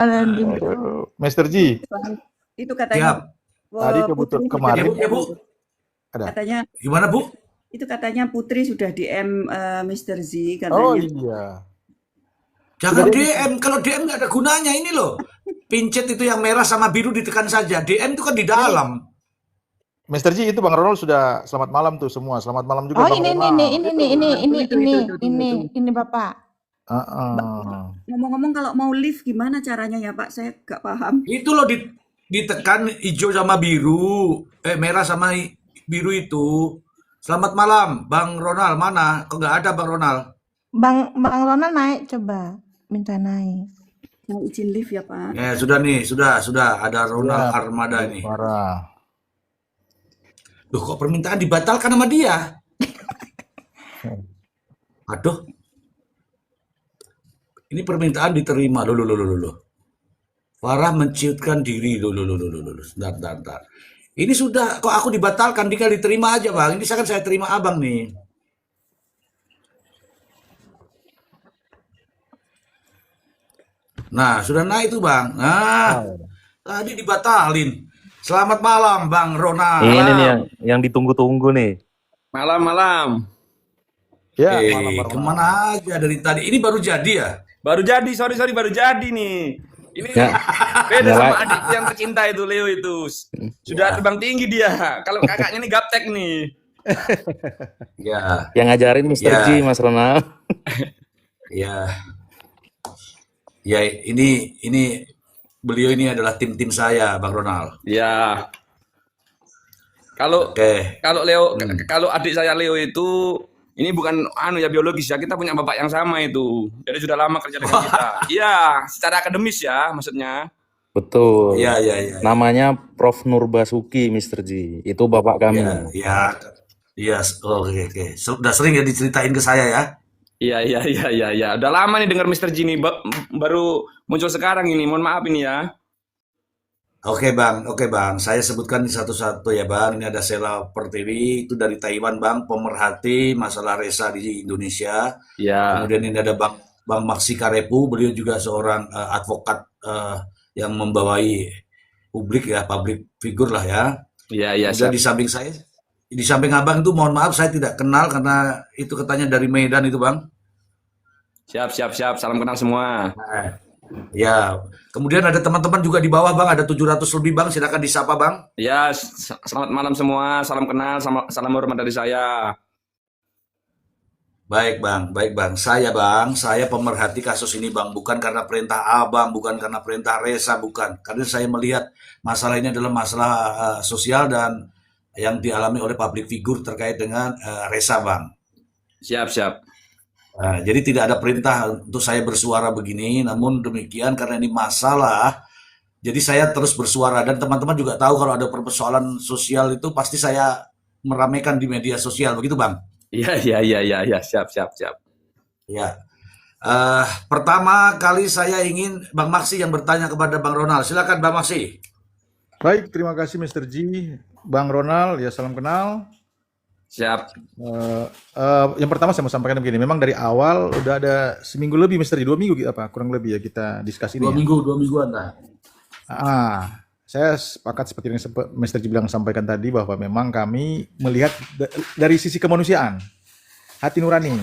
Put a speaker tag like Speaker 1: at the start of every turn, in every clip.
Speaker 1: Aduh, Master G.
Speaker 2: Itu katanya
Speaker 1: tadi kebetulan kemarin
Speaker 3: ya Bu.
Speaker 2: Katanya
Speaker 3: gimana Bu?
Speaker 2: Itu katanya Putri sudah DM Mr. Z katanya.
Speaker 1: Oh iya.
Speaker 3: Jangan DM, kalau DM nggak ada gunanya ini loh. Pincet itu yang merah sama biru ditekan saja. DM itu kan di dalam.
Speaker 1: Mr. G itu Bang Ronald sudah selamat malam tuh semua. Selamat malam juga Bang
Speaker 4: ini Bapak.
Speaker 2: Ngomong-ngomong kalau mau live gimana caranya ya Pak? Saya nggak paham.
Speaker 3: Itu loh ditekan hijau sama biru, merah sama biru itu. Selamat malam, Bang Ronald mana? Kok nggak ada Bang Ronald?
Speaker 4: Bang Ronald naik coba, minta naik.
Speaker 2: Mau izin live ya Pak?
Speaker 3: Ya sudah nih, sudah ada Ronald Armada ini.
Speaker 1: Parah.
Speaker 3: Loh kok permintaan dibatalkan sama dia? Aduh. Ini permintaan diterima. Loh. Farah menciutkan diri. Loh. Sebentar. Ini sudah, kok aku dibatalkan, tinggal diterima aja Bang. Ini kan saya terima Abang nih. Nah, sudah naik tuh Bang. Nah, tadi dibatalin. Selamat malam Bang Ronald.
Speaker 5: Ini nih yang ditunggu-tunggu nih.
Speaker 6: Malam.
Speaker 1: Ya,
Speaker 3: kemana aja dari tadi? Ini baru jadi ya?
Speaker 6: Baru jadi, sorry baru jadi nih. Ini beda sama adik yang tercinta itu, Leo itu. Sudah terbang tinggi dia. Kalau kakaknya nih gaptek nih.
Speaker 3: Ya.
Speaker 5: Yang ngajarin Mr. G, Mas Ronald.
Speaker 3: Ya. Ya, ini beliau ini adalah tim saya, Bang Ronald.
Speaker 6: Ya. Kalau Leo, kalau adik saya Leo itu ini bukan ya biologis ya, kita punya bapak yang sama itu. Jadi sudah lama kerja dengan kita. Iya, secara akademis ya maksudnya.
Speaker 5: Betul.
Speaker 3: Iya.
Speaker 5: Namanya Prof. Nurbasuki, Mr. G. Itu bapak kami.
Speaker 3: Iya. Oke. Sudah sering ya diceritain ke saya ya.
Speaker 6: Iya. Udah lama nih dengar Mr. G ini, baru muncul sekarang ini. Mohon maaf ini ya.
Speaker 3: Oke bang, saya sebutkan satu-satu ya Bang. Ini ada Sela Pertiwi, itu dari Taiwan Bang, pemerhati masalah resa di Indonesia.
Speaker 6: Ya.
Speaker 3: Kemudian ini ada Bang Maksi Karepu, beliau juga seorang advokat yang membawai publik ya, public figure lah ya.
Speaker 6: Iya.
Speaker 3: Kemudian di samping Abang itu mohon maaf saya tidak kenal karena itu katanya dari Medan itu Bang.
Speaker 6: Siap, salam kenal semua.
Speaker 3: Ya, kemudian ada teman-teman juga di bawah Bang, ada 700 lebih Bang, silakan disapa Bang.
Speaker 6: Ya, selamat malam semua, salam kenal, salam hormat dari saya.
Speaker 3: Baik Bang, saya pemerhati kasus ini Bang, bukan karena perintah Abang, bukan karena perintah Resa, bukan. Karena saya melihat masalah ini adalah masalah sosial dan yang dialami oleh public figure terkait dengan Resa Bang.
Speaker 6: Siap.
Speaker 3: Nah, jadi tidak ada perintah untuk saya bersuara begini, namun demikian karena ini masalah, jadi saya terus bersuara dan teman-teman juga tahu kalau ada persoalan sosial itu pasti saya meramaikan di media sosial, begitu Bang?
Speaker 6: Iya, siap.
Speaker 3: Ya, pertama kali saya ingin Bang Maksi yang bertanya kepada Bang Ronald, silakan Bang Maksi.
Speaker 1: Baik, terima kasih Mr. G, Bang Ronald, ya salam kenal.
Speaker 6: Siap.
Speaker 1: Yang pertama saya mau sampaikan begini, memang dari awal udah ada seminggu lebih Mr. G, 2 minggu kurang lebih ya kita diskusi ini.
Speaker 3: 2 mingguan lah.
Speaker 1: Saya sepakat seperti yang Mr. G bilang sampaikan tadi bahwa memang kami melihat dari sisi kemanusiaan, hati nurani.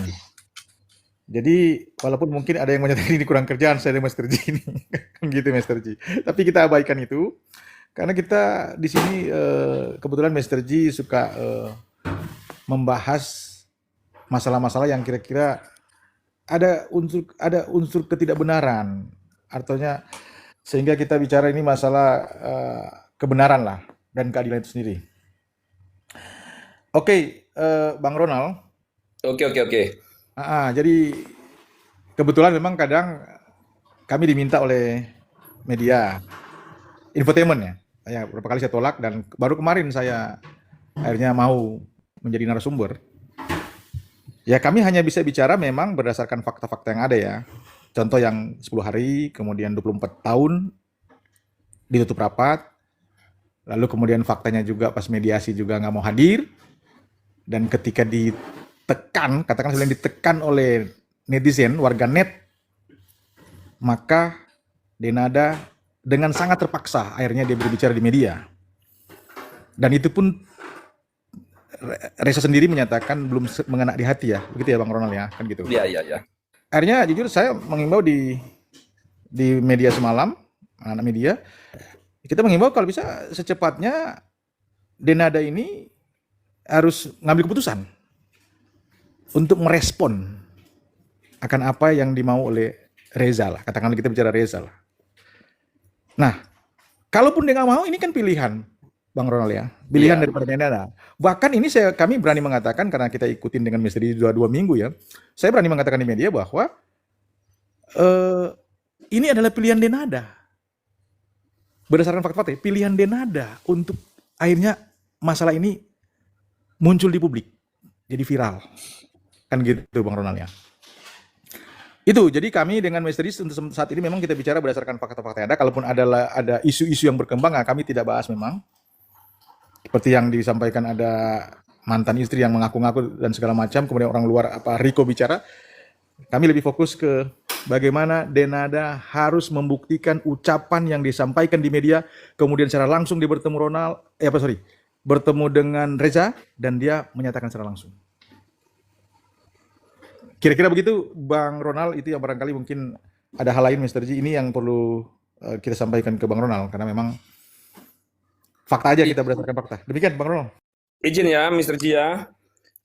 Speaker 1: Jadi walaupun mungkin ada yang menyatakan ini kurang kerjaan saya dengan Mr. G ini, gitu Mr. G. Tapi kita abaikan itu karena kita di sini kebetulan Mr. G suka membahas masalah-masalah yang kira-kira ada unsur ketidakbenaran, artinya sehingga kita bicara ini masalah kebenaran lah dan keadilan itu sendiri. Oke, Bang Ronald.
Speaker 6: Oke.
Speaker 1: Jadi kebetulan memang kadang kami diminta oleh media infotainment ya. Beberapa kali saya tolak dan baru kemarin saya akhirnya mau menjadi narasumber. Ya kami hanya bisa bicara memang berdasarkan fakta-fakta yang ada ya. Contoh yang 10 hari, kemudian 24 tahun ditutup rapat, lalu kemudian faktanya juga pas mediasi juga nggak mau hadir, dan ketika ditekan, ditekan oleh netizen, warga net, maka Denada dengan sangat terpaksa akhirnya dia berbicara di media. Dan itu pun Reza sendiri menyatakan belum mengena di hati ya. Begitu ya Bang Ronald ya, kan gitu.
Speaker 6: Iya, iya, iya.
Speaker 1: Akhirnya jujur saya mengimbau di media semalam, anak media, kita mengimbau kalau bisa secepatnya Denada ini harus ngambil keputusan untuk merespon akan apa yang dimau oleh Reza lah. Katakanlah kita bicara Reza lah. Nah, kalaupun dia nggak mau, ini kan pilihan, Bang Ronald ya. Pilihan
Speaker 6: Iya.
Speaker 1: daripada Denada. Bahkan ini kami berani mengatakan, karena kita ikutin dengan misteri 2 minggu ya, saya berani mengatakan di media bahwa ini adalah pilihan Denada. Berdasarkan fakta-fakta, pilihan Denada untuk akhirnya masalah ini muncul di publik, jadi viral. Kan gitu Bang Ronald ya. Itu, jadi kami dengan Misteri untuk saat ini memang kita bicara berdasarkan fakta-fakta yang ada. Kalaupun ada isu-isu yang berkembang, kami tidak bahas memang. Seperti yang disampaikan ada mantan istri yang mengaku-ngaku dan segala macam, kemudian orang luar Riko bicara. Kami lebih fokus ke bagaimana Denada harus membuktikan ucapan yang disampaikan di media, kemudian secara langsung dia bertemu bertemu dengan Reza dan dia menyatakan secara langsung. Kira-kira begitu Bang Ronald, itu yang barangkali mungkin ada hal lain Mr. Ji ini yang perlu kita sampaikan ke Bang Ronald, karena memang fakta aja kita berdasarkan fakta. Demikian Bang Ronald.
Speaker 6: Izin ya, Mr. Ji ya.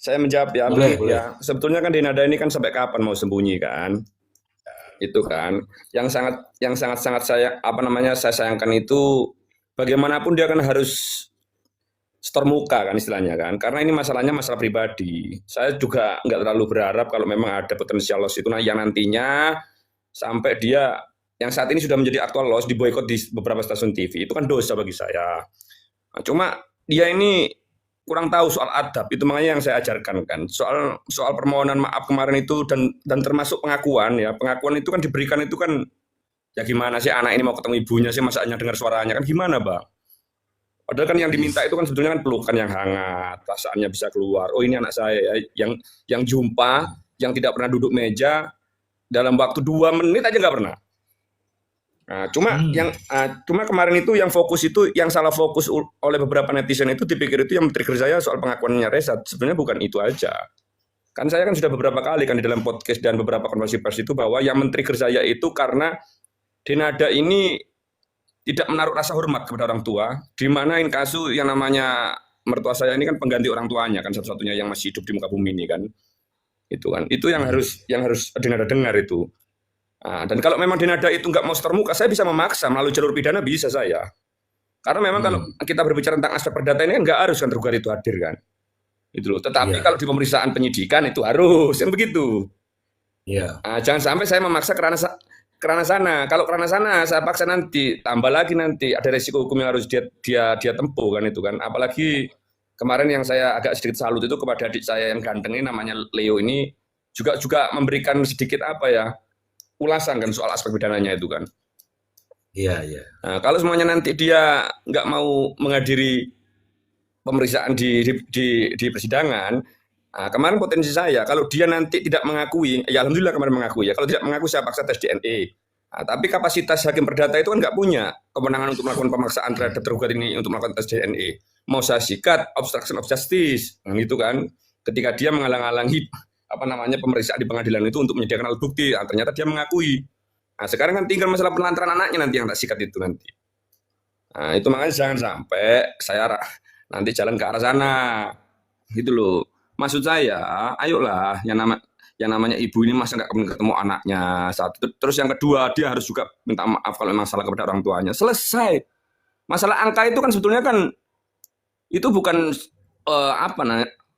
Speaker 6: Saya menjawab ya.
Speaker 3: Boleh,
Speaker 6: Begini ya. Sebetulnya kan Denada ini kan sampai kapan mau sembunyi kan? Itu kan. Yang sangat saya saya sayangkan itu bagaimanapun dia kan harus setor muka kan istilahnya kan, karena ini masalahnya masalah pribadi. Saya juga nggak terlalu berharap kalau memang ada potensial loss itu yang nantinya sampai dia yang saat ini sudah menjadi aktual loss diboikot di beberapa stasiun TV, itu kan dosa bagi saya. Nah, cuma dia ini kurang tahu soal adab, itu makanya yang saya ajarkan kan, soal permohonan maaf kemarin itu dan termasuk pengakuan ya, pengakuan itu kan diberikan itu kan ya gimana sih anak ini mau ketemu ibunya sih masa hanya dengar suaranya kan gimana Bang? Padahal kan yang diminta itu kan sebetulnya kan pelukan yang hangat, perasaannya bisa keluar. Oh ini anak saya ya, yang jumpa, yang tidak pernah duduk meja dalam waktu 2 menit aja nggak pernah. Nah, cuma kemarin itu yang fokus itu yang salah fokus oleh beberapa netizen itu dipikir itu yang trigger saya soal pengakuannya Reza. Sebenarnya bukan itu aja. Kan saya kan sudah beberapa kali kan di dalam podcast dan beberapa konferensi pers itu bahwa yang men-trigger saya itu karena Denada ini tidak menaruh rasa hormat kepada orang tua, di mana kasus yang namanya mertua saya ini kan pengganti orang tuanya kan satu-satunya yang masih hidup di muka bumi ini kan. Itu yang harus Denada dengar itu. Nah, dan kalau memang Denada itu nggak mau setor muka, saya bisa memaksa melalui jalur pidana bisa saya. Karena memang kalau kita berbicara tentang aspek perdata ini kan nggak harus kan tergugat itu hadir kan. Itu loh. Tetapi kalau di pemeriksaan penyidikan itu harus kan begitu.
Speaker 3: Iya.
Speaker 6: Nah, jangan sampai saya memaksa kerana sana. Kalau kerana sana saya paksa nanti tambah lagi nanti ada resiko hukum yang harus dia tempuh kan itu kan. Apalagi kemarin yang saya agak sedikit salut itu kepada adik saya yang ganteng ini namanya Leo ini juga memberikan sedikit ulasan kan soal aspek pidananya itu kan.
Speaker 3: Iya, iya.
Speaker 6: Nah, kalau semuanya nanti dia nggak mau menghadiri pemeriksaan di persidangan, nah, kemarin potensi saya kalau dia nanti tidak mengakui, ya alhamdulillah kemarin mengakui ya. Kalau tidak mengaku saya paksa tes DNA. Nah, tapi kapasitas hakim perdata itu kan nggak punya kewenangan untuk melakukan pemaksaan terhadap tergugat ini untuk melakukan tes DNA. Mau saya sikat obstruction of justice, nah, gitu kan. Ketika dia menghalang-halangi pemeriksaan di pengadilan itu untuk menyediakan alat bukti, nah, ternyata dia mengakui. Nah, sekarang kan tinggal masalah penelantaran anaknya nanti yang tak sikat itu nanti. Nah, itu makanya jangan sampai saya nanti jalan ke arah sana. Gitu loh. Maksud saya, ayolah yang namanya ibu ini masa nggak ketemu anaknya. Satu. Terus yang kedua, dia harus juga minta maaf kalau memang salah kepada orang tuanya. Selesai. Masalah angka itu kan sebetulnya kan itu bukan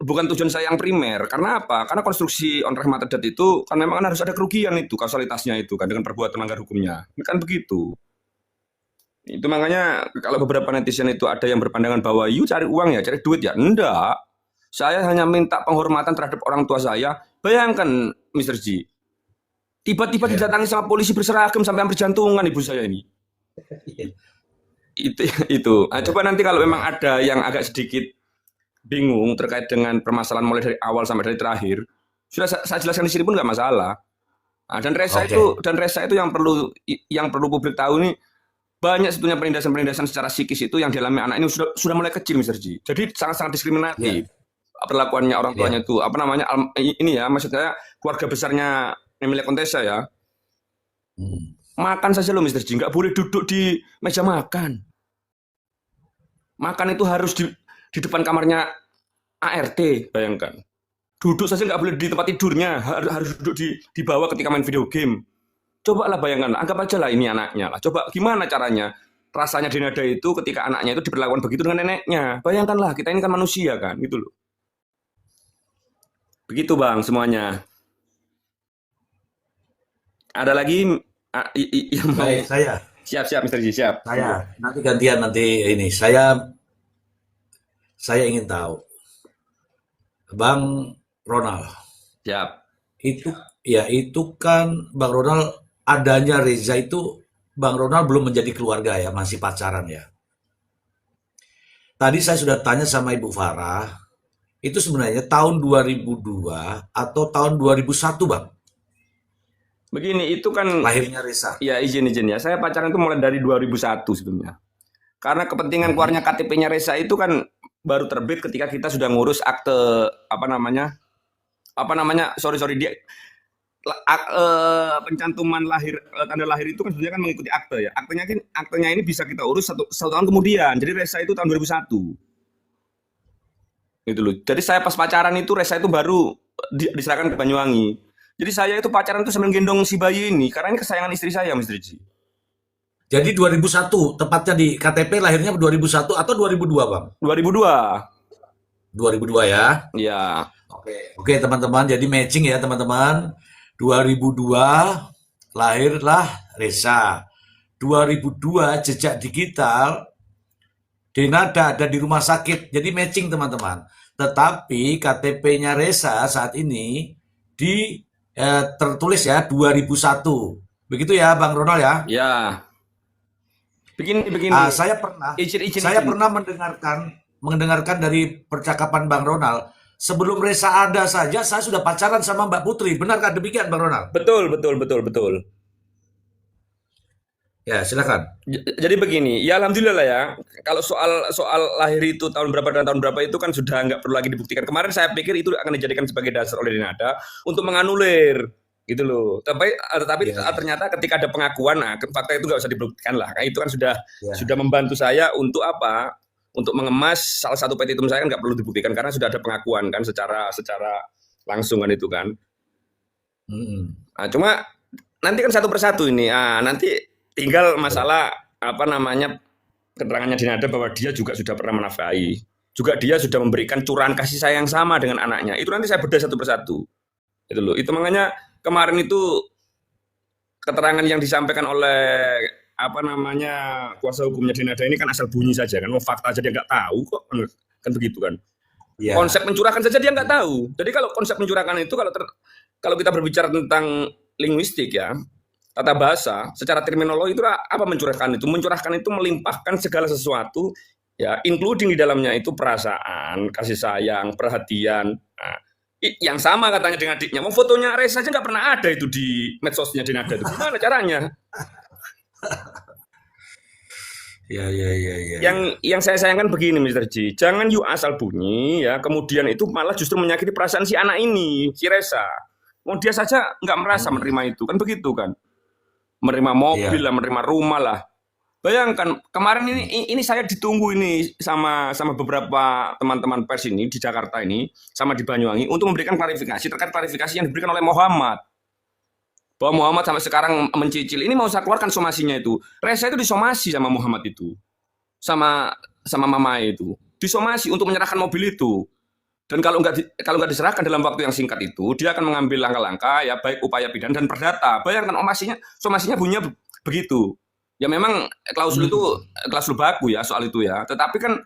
Speaker 6: bukan tujuan saya yang primer. Karena apa? Karena konstruksi onreh matedat itu kan memang kan harus ada kerugian itu, kausalitasnya itu kan dengan perbuatan melanggar hukumnya. Kan begitu. Itu makanya kalau beberapa netizen itu ada yang berpandangan bahwa you cari uang ya, cari duit ya. Enggak. Saya hanya minta penghormatan terhadap orang tua saya. Bayangkan Mr. Ji. Tiba-tiba didatangi sama polisi berseragam sampai hampir jantungan ibu saya ini. Itu. Nah, coba nanti kalau memang ada yang agak sedikit bingung terkait dengan permasalahan mulai dari awal sampai dari terakhir, sudah saya jelaskan di sini pun nggak masalah. Nah,
Speaker 3: Oke.
Speaker 6: dan Resa itu yang perlu publik tahu nih, banyak sebetulnya penindasan-penindasan secara psikis itu yang dialami anak ini sudah mulai kecil, Mr. Ji. Jadi sangat-sangat
Speaker 3: Iya,
Speaker 6: diskriminatif perlakuannya orang
Speaker 3: iya.
Speaker 6: tuanya itu. Apa namanya? Ini ya, maksudnya keluarga besarnya Emilia Contessa ya.
Speaker 3: Hmm.
Speaker 6: Makan saja loh, Mr. Ji, nggak boleh duduk di meja makan. Makan itu harus di depan kamarnya ART, bayangkan. Duduk saja nggak boleh di tempat tidurnya, harus duduk di bawah ketika main video game. Coba lah bayangkan, anggap aja lah ini anaknya lah. Coba gimana caranya rasanya Denada itu ketika anaknya itu diperlakukan begitu dengan neneknya. Bayangkanlah, kita ini kan manusia kan, gitu loh. Begitu Bang semuanya. Ada lagi yang mau?
Speaker 3: Baik,
Speaker 6: Siap, Mr. Ji, siap.
Speaker 3: nanti gantian nanti ini. Saya ingin tahu, Bang Ronald,
Speaker 6: Siap.
Speaker 3: itu kan Bang Ronald adanya Reza itu Bang Ronald belum menjadi keluarga ya, masih pacaran ya. Tadi saya sudah tanya sama Ibu Farah, itu sebenarnya tahun 2002 atau tahun 2001 Bang,
Speaker 6: Begini, itu kan
Speaker 3: lahirnya Reza.
Speaker 6: ya izin ya. Saya pacaran itu mulai dari 2001 sebetulnya. Karena kepentingan keluarnya KTP-nya Reza itu kan baru terbit ketika kita sudah ngurus akte sorry dia pencantuman lahir, tanda lahir itu kan sebenarnya kan mengikuti akte ya. Aktenya ini bisa kita urus satu tahun kemudian. Jadi Reza itu tahun 2001. Gitu loh. Jadi saya pas pacaran itu Reza itu baru diserahkan ke Banyuwangi. Jadi saya itu pacaran itu sambil gendong si bayi ini karena ini kesayangan istri saya, Mr. Ji.
Speaker 3: Jadi 2001, tepatnya di KTP lahirnya 2001 atau 2002 Bang?
Speaker 6: 2002.
Speaker 3: 2002 ya.
Speaker 6: Ya.
Speaker 3: Oke teman-teman, jadi matching ya teman-teman. 2002 lahirlah Reza. 2002 jejak digital Denada ada di rumah sakit. Jadi matching teman-teman. Tetapi KTP-nya Reza saat ini tertulis ya 2001. Begitu ya Bang Ronald ya?
Speaker 6: Ya. Begini.
Speaker 3: Saya pernah
Speaker 6: Izin.
Speaker 3: pernah mendengarkan dari percakapan Bang Ronald. Sebelum Reza ada saja, saya sudah pacaran sama Mbak Putri. Benarkah demikian, Bang Ronald?
Speaker 6: Betul.
Speaker 3: Ya, silakan.
Speaker 6: Jadi begini, ya alhamdulillah lah ya. Kalau soal lahir itu tahun berapa dan tahun berapa itu kan sudah nggak perlu lagi dibuktikan. Kemarin saya pikir itu akan dijadikan sebagai dasar oleh Denada untuk menganulir gitu loh. Tapi
Speaker 3: Ya.
Speaker 6: ternyata ketika ada pengakuan, nah fakta itu nggak usah dibuktikan lah. Itu kan
Speaker 3: Ya.
Speaker 6: sudah membantu saya untuk apa? Untuk mengemas salah satu petitum saya kan nggak perlu dibuktikan karena sudah ada pengakuan kan secara langsung kan itu kan. Nah, cuma nanti kan satu persatu ini. Nanti tinggal masalah keterangannya Denada bahwa dia juga sudah pernah menafkahi. Juga dia sudah memberikan curahan kasih sayang sama dengan anaknya. Itu nanti saya bedah satu persatu. Itu loh. Itu makanya kemarin itu keterangan yang disampaikan oleh kuasa hukumnya Denada ini kan asal bunyi saja kan. Fakta aja dia nggak tahu kok. Kan begitu kan.
Speaker 3: Ya.
Speaker 6: Konsep mencurahkan saja dia nggak tahu. Jadi kalau konsep mencurahkan itu kalau kita berbicara tentang linguistik ya, tata bahasa, secara terminologi itu apa mencurahkan itu? Mencurahkan itu melimpahkan segala sesuatu, ya, including di dalamnya itu perasaan, kasih sayang, perhatian. Nah, yang sama katanya dengan adiknya. Mau fotonya Reza aja nggak pernah ada itu di medsosnya Denada itu. Gimana caranya?
Speaker 3: Ya.
Speaker 6: Yang saya sayangkan begini, Mr. Ji. Jangan you asal bunyi, ya. Kemudian itu malah justru menyakiti perasaan si anak ini, si Reza. Mau dia saja nggak merasa menerima itu, kan begitu kan? Menerima mobil lah, menerima rumah lah. Bayangkan kemarin ini saya ditunggu ini sama beberapa teman-teman pers ini di Jakarta ini, sama di Banyuwangi untuk memberikan klarifikasi terkait klarifikasi yang diberikan oleh Muhammad. Bahwa Muhammad sampai sekarang mencicil. Ini mau saya keluarkan somasinya itu. Reza itu disomasi sama Muhammad itu, sama mama itu, disomasi untuk menyerahkan mobil itu. Dan kalau nggak diserahkan dalam waktu yang singkat itu, dia akan mengambil langkah-langkah ya baik upaya pidana dan perdata. Bayangkan somasinya bunyinya begitu. Ya memang klausul itu klausul baku ya soal itu ya. Tetapi kan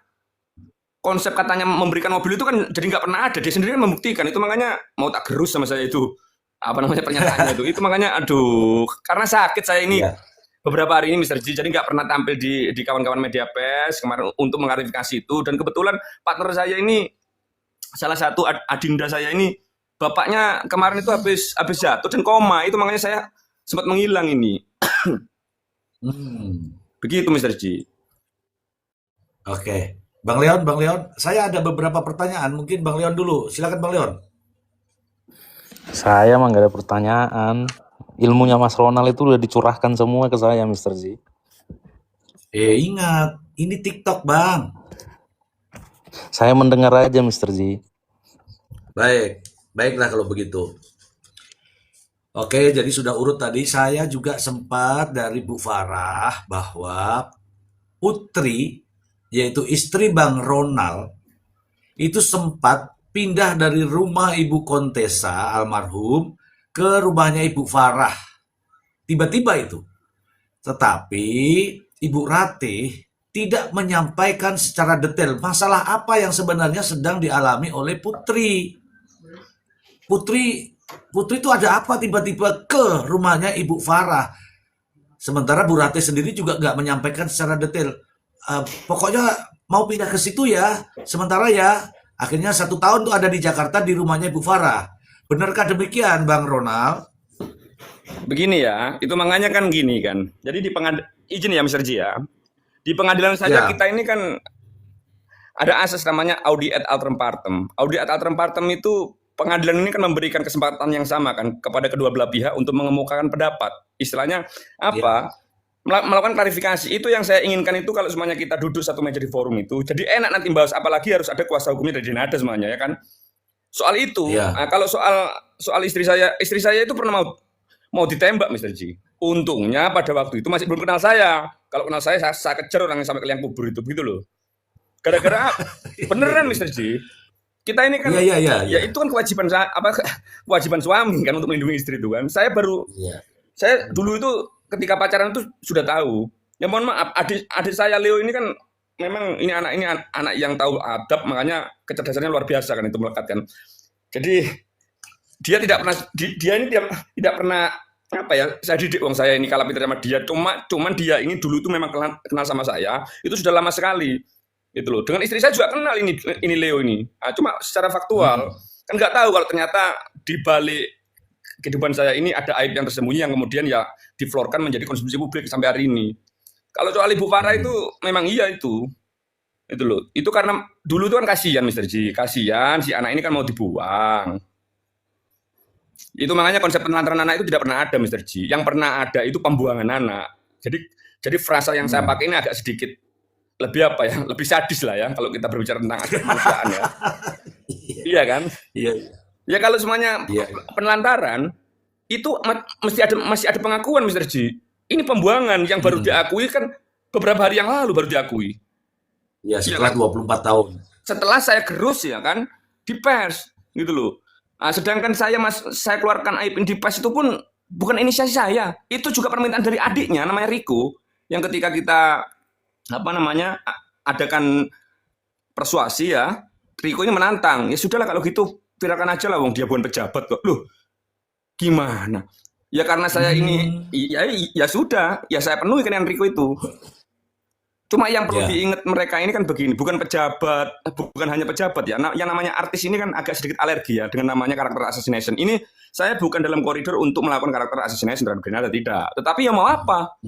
Speaker 6: konsep katanya memberikan mobil itu kan jadi nggak pernah ada. Dia sendiri kan membuktikan itu, makanya mau tak gerus sama saya itu pernyataannya itu. Itu makanya aduh, karena sakit saya ini. Beberapa hari ini Mr. Ji, jadi nggak pernah tampil di kawan-kawan media pers kemarin untuk mengklarifikasi itu. Dan kebetulan partner saya ini, salah satu adinda saya ini bapaknya kemarin itu habis jatuh dan koma, itu makanya saya sempat menghilang ini.
Speaker 3: Hmm.
Speaker 6: Begitu Mr. Ji.
Speaker 3: Oke. Bang Leon, saya ada beberapa pertanyaan. Mungkin Bang Leon dulu. Silakan Bang Leon.
Speaker 5: Saya mah nggak ada pertanyaan. Ilmunya Mas Ronald itu udah dicurahkan semua ke saya, Mr. Z.
Speaker 3: Ingat, ini TikTok, Bang.
Speaker 5: Saya mendengar aja, Mr. Z.
Speaker 3: Baiklah kalau begitu. Oke, jadi sudah urut tadi. Saya juga sempat dari Bu Farah bahwa Putri, yaitu istri Bang Ronald, itu sempat pindah dari rumah Ibu Kontesa almarhum ke rumahnya Ibu Farah. Tiba-tiba itu. Tetapi Ibu Ratih tidak menyampaikan secara detail masalah apa yang sebenarnya sedang dialami oleh Putri. Putri itu ada apa tiba-tiba ke rumahnya Ibu Farah. Sementara Bu Ratih sendiri juga nggak menyampaikan secara detail. Pokoknya mau pindah ke situ ya. Sementara ya, akhirnya 1 tahun tuh ada di Jakarta di rumahnya Ibu Farah. Benarkah demikian, Bang Ronald?
Speaker 6: Begini ya, itu makanya kan gini kan. Jadi izin ya Mr. Ji ya. Di pengadilan saja
Speaker 3: Ya.
Speaker 6: kita ini kan ada asas namanya audi et alteram partem. Audi et alteram partem itu pengadilan ini kan memberikan kesempatan yang sama kan kepada kedua belah pihak untuk mengemukakan pendapat. Istilahnya apa? Melakukan klarifikasi. Itu yang saya inginkan itu kalau semuanya kita duduk satu meja di forum itu. Jadi enak nanti bahas, apalagi harus ada kuasa hukumnya dari Nada semuanya ya kan. Soal itu,
Speaker 3: Ya.
Speaker 6: nah, kalau soal istri saya itu pernah mau ditembak Mr. Ji. Untungnya pada waktu itu masih belum kenal saya. Kalau kenal saya kejar orang yang sampai ke liang kubur itu begitu loh. Gara-gara beneran Mr. Ji. Kita ini kan
Speaker 3: Iya.
Speaker 6: ya itu kan kewajiban suami kan untuk melindungi istri itu kan. Saya dulu itu ketika pacaran itu sudah tahu. Ya mohon maaf, adik saya Leo ini kan memang ini anak yang tahu adab, makanya kecerdasannya luar biasa kan, itu melekat kan. Jadi dia tidak pernah apa ya, saya didik wong saya ini kalah pintar sama dia, cuman dia ini dulu itu memang kenal sama saya itu sudah lama sekali itu loh. Dengan istri saya juga kenal ini Leo ini. Cuma secara faktual kan nggak tahu kalau ternyata di balik kehidupan saya ini ada aib yang tersembunyi yang kemudian ya diflorkan menjadi konsumsi publik sampai hari ini. Kalau soal Ibu Farah itu memang iya itu loh. Itu karena dulu itu kan kasihan Mr. Ji, kasihan si anak ini kan mau dibuang. Itu makanya konsep penelantaran anak itu tidak pernah ada Mr. Ji. Yang pernah ada itu pembuangan anak. Jadi frasa yang saya pakai ini agak sedikit lebih apa ya, lebih sadis lah ya kalau kita berbicara tentang aspek kemanusiaan ya. Iya kan?
Speaker 3: Iya.
Speaker 6: Ya kalau semuanya penelantaran itu masih ada pengakuan Mr. Ji. Ini pembuangan yang baru diakui kan beberapa hari yang lalu baru diakui.
Speaker 3: Ya, setelah 24 tahun.
Speaker 6: Setelah saya gerus ya kan di pers gitu loh. Nah, sedangkan saya keluarkan aib di pers itu pun bukan inisiasi saya. Itu juga permintaan dari adiknya namanya Riko yang ketika kita adakan persuasi ya, Riko ini menantang. Ya sudahlah kalau gitu viralkan aja lah wong dia bukan pejabat kok. Loh, gimana? Ya karena saya ini ya sudah, ya saya penuhi dengan Riko itu. Cuma yang perlu diingat mereka ini kan begini, bukan hanya pejabat ya. Yang namanya artis ini kan agak sedikit alergi ya dengan namanya karakter assassination. Ini saya bukan dalam koridor untuk melakukan karakter assassination terhadap Grenada, tidak. Tetapi ya mau apa?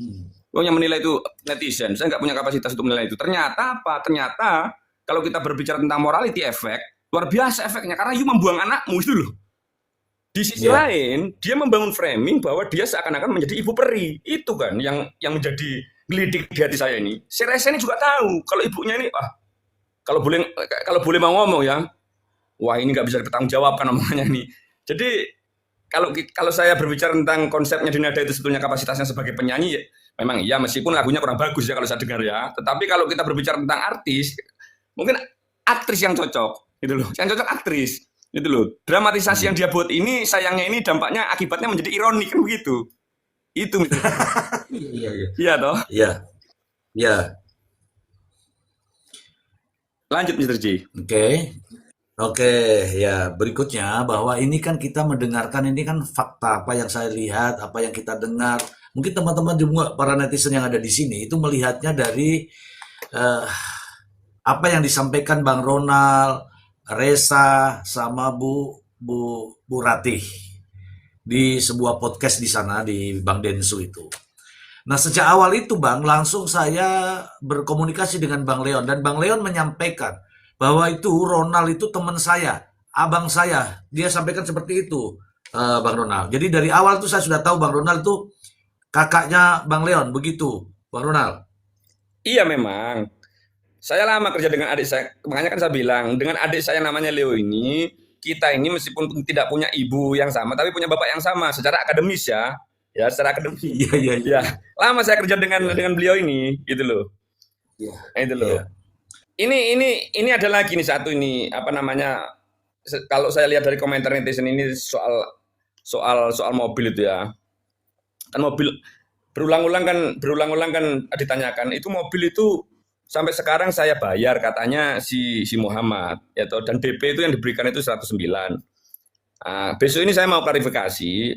Speaker 6: Yang menilai itu netizen. Saya nggak punya kapasitas untuk menilai itu. Ternyata apa? Ternyata kalau kita berbicara tentang morality effect, luar biasa efeknya karena you membuang anakmu itu loh. Di sisi lain, dia membangun framing bahwa dia seakan-akan menjadi ibu peri. Itu kan yang menjadi gelidik di hati saya ini. Si Reza ini juga tahu kalau ibunya ini, kalau boleh mau ngomong ya, wah ini nggak bisa dipertanggungjawabkan omongannya ini. Jadi kalau saya berbicara tentang konsepnya Dinada itu sebetulnya kapasitasnya sebagai penyanyi, memang iya meskipun lagunya kurang bagus ya kalau saya dengar ya. Tetapi kalau kita berbicara tentang artis, mungkin aktris yang cocok, gitu loh. Yang cocok aktris. Itu loh, dramatisasi yang dia buat ini sayangnya ini dampaknya akibatnya menjadi ironi kan begitu. Itu Iya toh?
Speaker 3: Iya.
Speaker 6: Lanjut Mr. J.
Speaker 3: Oke, ya berikutnya bahwa ini kan kita mendengarkan ini kan fakta apa yang saya lihat, apa yang kita dengar. Mungkin teman-teman juga para netizen yang ada di sini itu melihatnya dari apa yang disampaikan Bang Ronald, Reza sama Bu Bu Ratih di sebuah podcast di sana di Bang Densu itu. Nah, sejak awal itu Bang, langsung saya berkomunikasi dengan Bang Leon dan Bang Leon menyampaikan bahwa itu Ronald itu teman saya, abang saya. Dia sampaikan seperti itu, Bang Ronald. Jadi dari awal tuh saya sudah tahu Bang Ronald itu kakaknya Bang Leon, begitu, Bang Ronald.
Speaker 6: Iya memang. Saya lama kerja dengan adik saya, makanya kan saya bilang, dengan adik saya namanya Leo ini, kita ini meskipun tidak punya ibu yang sama, tapi punya bapak yang sama, secara akademis ya secara akademis.
Speaker 3: Iya, iya, iya.
Speaker 6: Ya, lama saya kerja dengan beliau ini, gitu loh.
Speaker 3: Iya.
Speaker 6: Itu loh.
Speaker 3: Iya.
Speaker 6: Ini ada lagi nih satu ini, apa namanya, kalau saya lihat dari komentar netizen ini soal mobil itu ya. Kan mobil berulang-ulang kan ditanyakan, itu mobil itu sampai sekarang saya bayar katanya si Muhammad ya toh, dan DP itu yang diberikan itu 109. Besok ini saya mau klarifikasi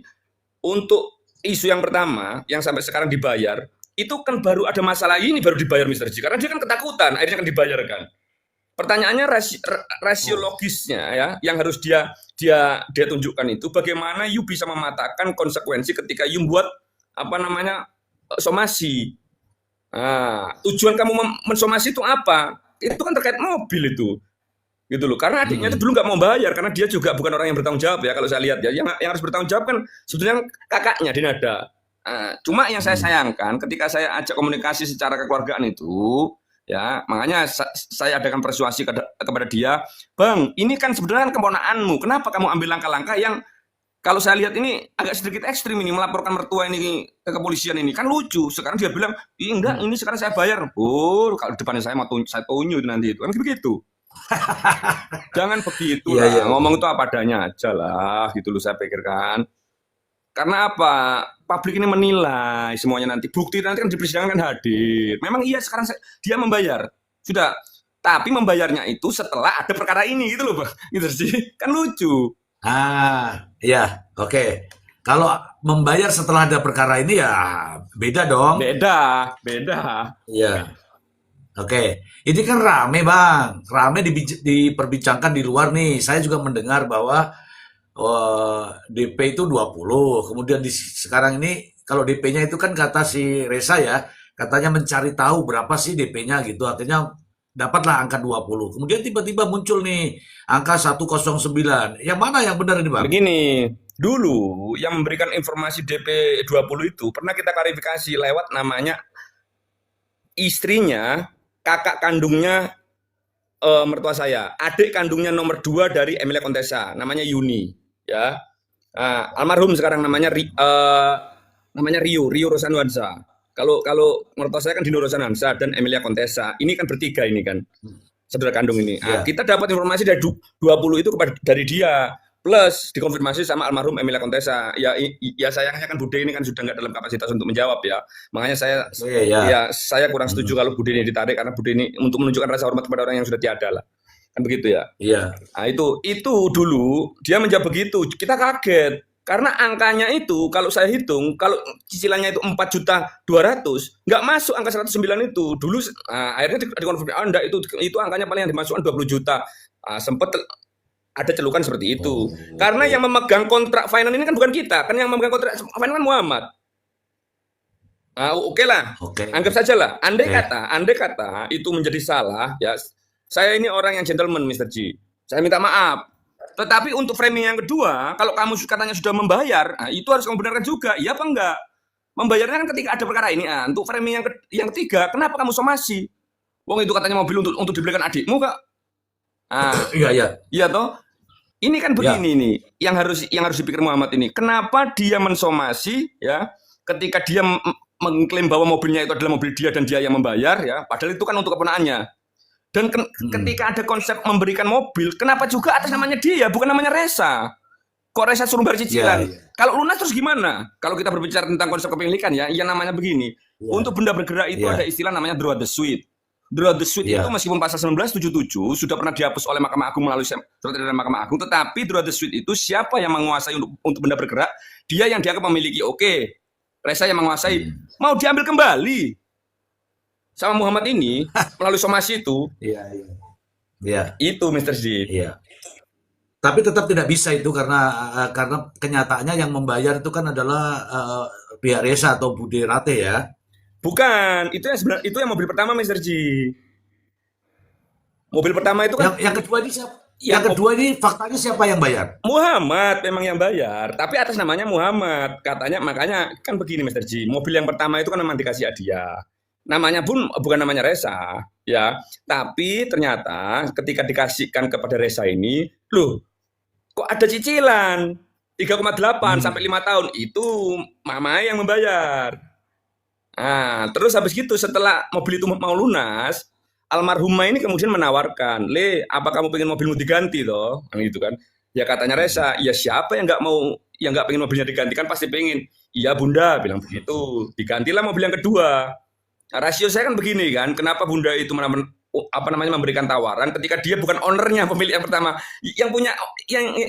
Speaker 6: untuk isu yang pertama yang sampai sekarang dibayar itu kan baru ada masalah ini baru dibayar Mr. J karena dia kan ketakutan akhirnya kan dibayarkan. Pertanyaannya rasio logisnya ya yang harus dia tunjukkan itu bagaimana you bisa mematahkan konsekuensi ketika you buat apa namanya somasi. Tujuan kamu mensomasi itu apa? Itu kan terkait mobil itu, gitu loh. Karena adiknya itu dulu nggak mau bayar karena dia juga bukan orang yang bertanggung jawab ya kalau saya lihat ya. Yang harus bertanggung jawab kan sebetulnya kakaknya Dinada. Cuma yang saya sayangkan ketika saya ajak komunikasi secara kekeluargaan itu, ya makanya saya adakan persuasi kepada dia, Bang, ini kan sebenarnya keponakanmu. Kenapa kamu ambil langkah-langkah yang kalau saya lihat ini agak sedikit ekstrim ini melaporkan mertua ini ke kepolisian ini kan lucu. Sekarang dia bilang, enggak ini sekarang saya bayar. Kalau depannya saya mau saya tunjuk nanti itu kan begitu. Jangan begitu lah.
Speaker 3: Iya.
Speaker 6: Ngomong itu apa adanya aja lah gitu loh saya pikirkan. Karena apa? Publik ini menilai semuanya nanti. Bukti nanti kan di persidangan kan hadir. Memang iya sekarang dia membayar. Sudah. Tapi membayarnya itu setelah ada perkara ini gitu loh, Bang. Gitu sih. Kan lucu.
Speaker 3: Ya, oke. Kalau membayar setelah ada perkara ini ya beda dong.
Speaker 6: Beda.
Speaker 3: Iya. Oke. Ini kan rame, Bang. Rame diperbincangkan di luar nih. Saya juga mendengar bahwa DP itu 20. Kemudian sekarang ini kalau DP-nya itu kan kata si Reza ya, katanya mencari tahu berapa sih DP-nya gitu. Artinya dapatlah angka 20. Kemudian tiba-tiba muncul nih angka 109. Yang mana yang benar ini, Bang?
Speaker 6: Begini, dulu yang memberikan informasi DP 20 itu pernah kita klarifikasi lewat namanya istrinya, kakak kandungnya mertua saya, adik kandungnya nomor 2 dari Emilia Contessa, namanya Yuni, ya. Almarhum sekarang namanya Rio Rosanwansa. Kalau mertua saya kan Dino Rosanwansa dan Emilia Contessa. Ini kan bertiga ini kan. Saudara kandung ini. Kita dapat informasi dari 20 itu dari dia. Plus dikonfirmasi sama almarhum Emilia Contessa. Ya sayangnya kan Bude ini kan sudah nggak dalam kapasitas untuk menjawab ya. Makanya saya kurang setuju kalau Bude ini ditarik karena Bude ini untuk menunjukkan rasa hormat kepada orang yang sudah tiada lah. Kan begitu ya?
Speaker 3: Iya.
Speaker 6: Nah, itu dulu dia menjawab begitu. Kita kaget. Karena angkanya itu kalau saya hitung, kalau cicilannya itu 4.200.000, nggak masuk angka 109 itu. Dulu akhirnya dikonfirmasi, enggak itu angkanya paling yang dimasukkan 20 juta. Sempat ada celukan seperti itu. Karena yang memegang kontrak finance ini kan bukan kita, kan yang memegang kontrak finance kan Muhammad. Oke lah. Anggap saja lah. Andai kata itu menjadi salah, ya. Saya ini orang yang gentleman, Mr. J. Saya minta maaf. Tetapi untuk framing yang kedua, kalau kamu katanya sudah membayar, itu harus kamu benarkan juga. Iya apa enggak? Membayarnya kan ketika ada perkara ini. Untuk framing yang ketiga, kenapa kamu somasi? Wong itu katanya mobil untuk dibelikan adikmu, Kak. Iya toh? Ini kan begini nih, yang harus dipikir Muhammad ini. Kenapa dia mensomasi ya? Ketika dia mengklaim bahwa mobilnya itu adalah mobil dia dan dia yang membayar ya, padahal itu kan untuk keponakannya. Dan ketika ada konsep memberikan mobil, kenapa juga atas namanya dia, bukan namanya Reza? Kok Reza suruh bayar cicilan? Kalau lunas terus gimana? Kalau kita berbicara tentang konsep kepemilikan ya, yang namanya begini. Untuk benda bergerak itu ada istilah namanya droit de suite. Droit de suite itu meskipun pasal 1977 sudah pernah dihapus oleh Mahkamah Agung melalui surat edaran Mahkamah Agung, tetapi droit de suite itu siapa yang menguasai untuk benda bergerak? Dia yang dianggap memiliki. Oke, Reza yang menguasai. Mau diambil kembali sama Muhammad ini melalui somasi itu.
Speaker 3: Iya.
Speaker 6: Itu Mr. Z.
Speaker 3: Iya. Tapi tetap tidak bisa itu karena kenyataannya yang membayar itu kan adalah pihak Reza atau Bude Rate ya.
Speaker 6: Bukan, itu yang mobil pertama Mr. G. Mobil pertama itu kan
Speaker 3: Yang kedua ini siapa?
Speaker 6: yang
Speaker 3: Yang kedua ini faktanya siapa yang bayar?
Speaker 6: Muhammad memang yang bayar, tapi atas namanya Muhammad. Katanya makanya kan begini Mr. G, mobil yang pertama itu kan memang dikasih hadiah. Namanya pun bukan namanya Reza, ya. Tapi ternyata ketika dikasihkan kepada Reza ini, loh, kok ada cicilan 3,8 sampai 5 tahun. Itu Mama yang membayar. Nah, terus habis gitu setelah mobil itu mau lunas, almarhumah ini kemudian menawarkan, "Le, apa kamu pengen mobilmu diganti toh?" Gitu kan. Ya katanya Reza, "Ya siapa yang nggak pengen mobilnya diganti, kan pasti pengen." "Iya Bunda," bilang begitu. Digantilah mobil yang kedua. Nah, rasio saya kan begini kan, kenapa Bunda itu memberikan tawaran ketika dia bukan ownernya pemilik yang pertama. Yang punya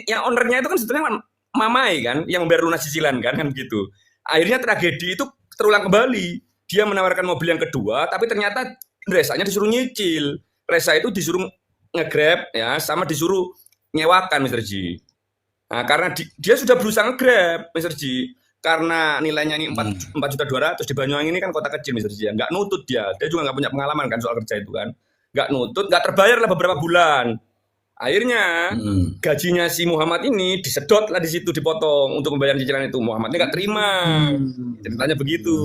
Speaker 6: yang ownernya itu kan sebetulnya Mamai kan, yang membayar lunas cicilan kan begitu. Akhirnya tragedi itu terulang kembali. Dia menawarkan mobil yang kedua, tapi ternyata Reza-nya disuruh nyicil. Reza itu disuruh nge-grab ya, sama disuruh nyewakan Mr. G. Nah, karena dia sudah berusaha nge-grab Mr. G. Karena nilainya ini 4.200.000 di Banyuwangi ini kan kota kecil Mr. G. Nggak nutut dia. Dia juga nggak punya pengalaman kan soal kerja itu kan. Nggak nutut, nggak terbayar lah beberapa bulan. Akhirnya gajinya si Muhammad ini disedot lah di situ, dipotong untuk membayar cicilan itu. Muhammad ini nggak terima. Ceritanya begitu.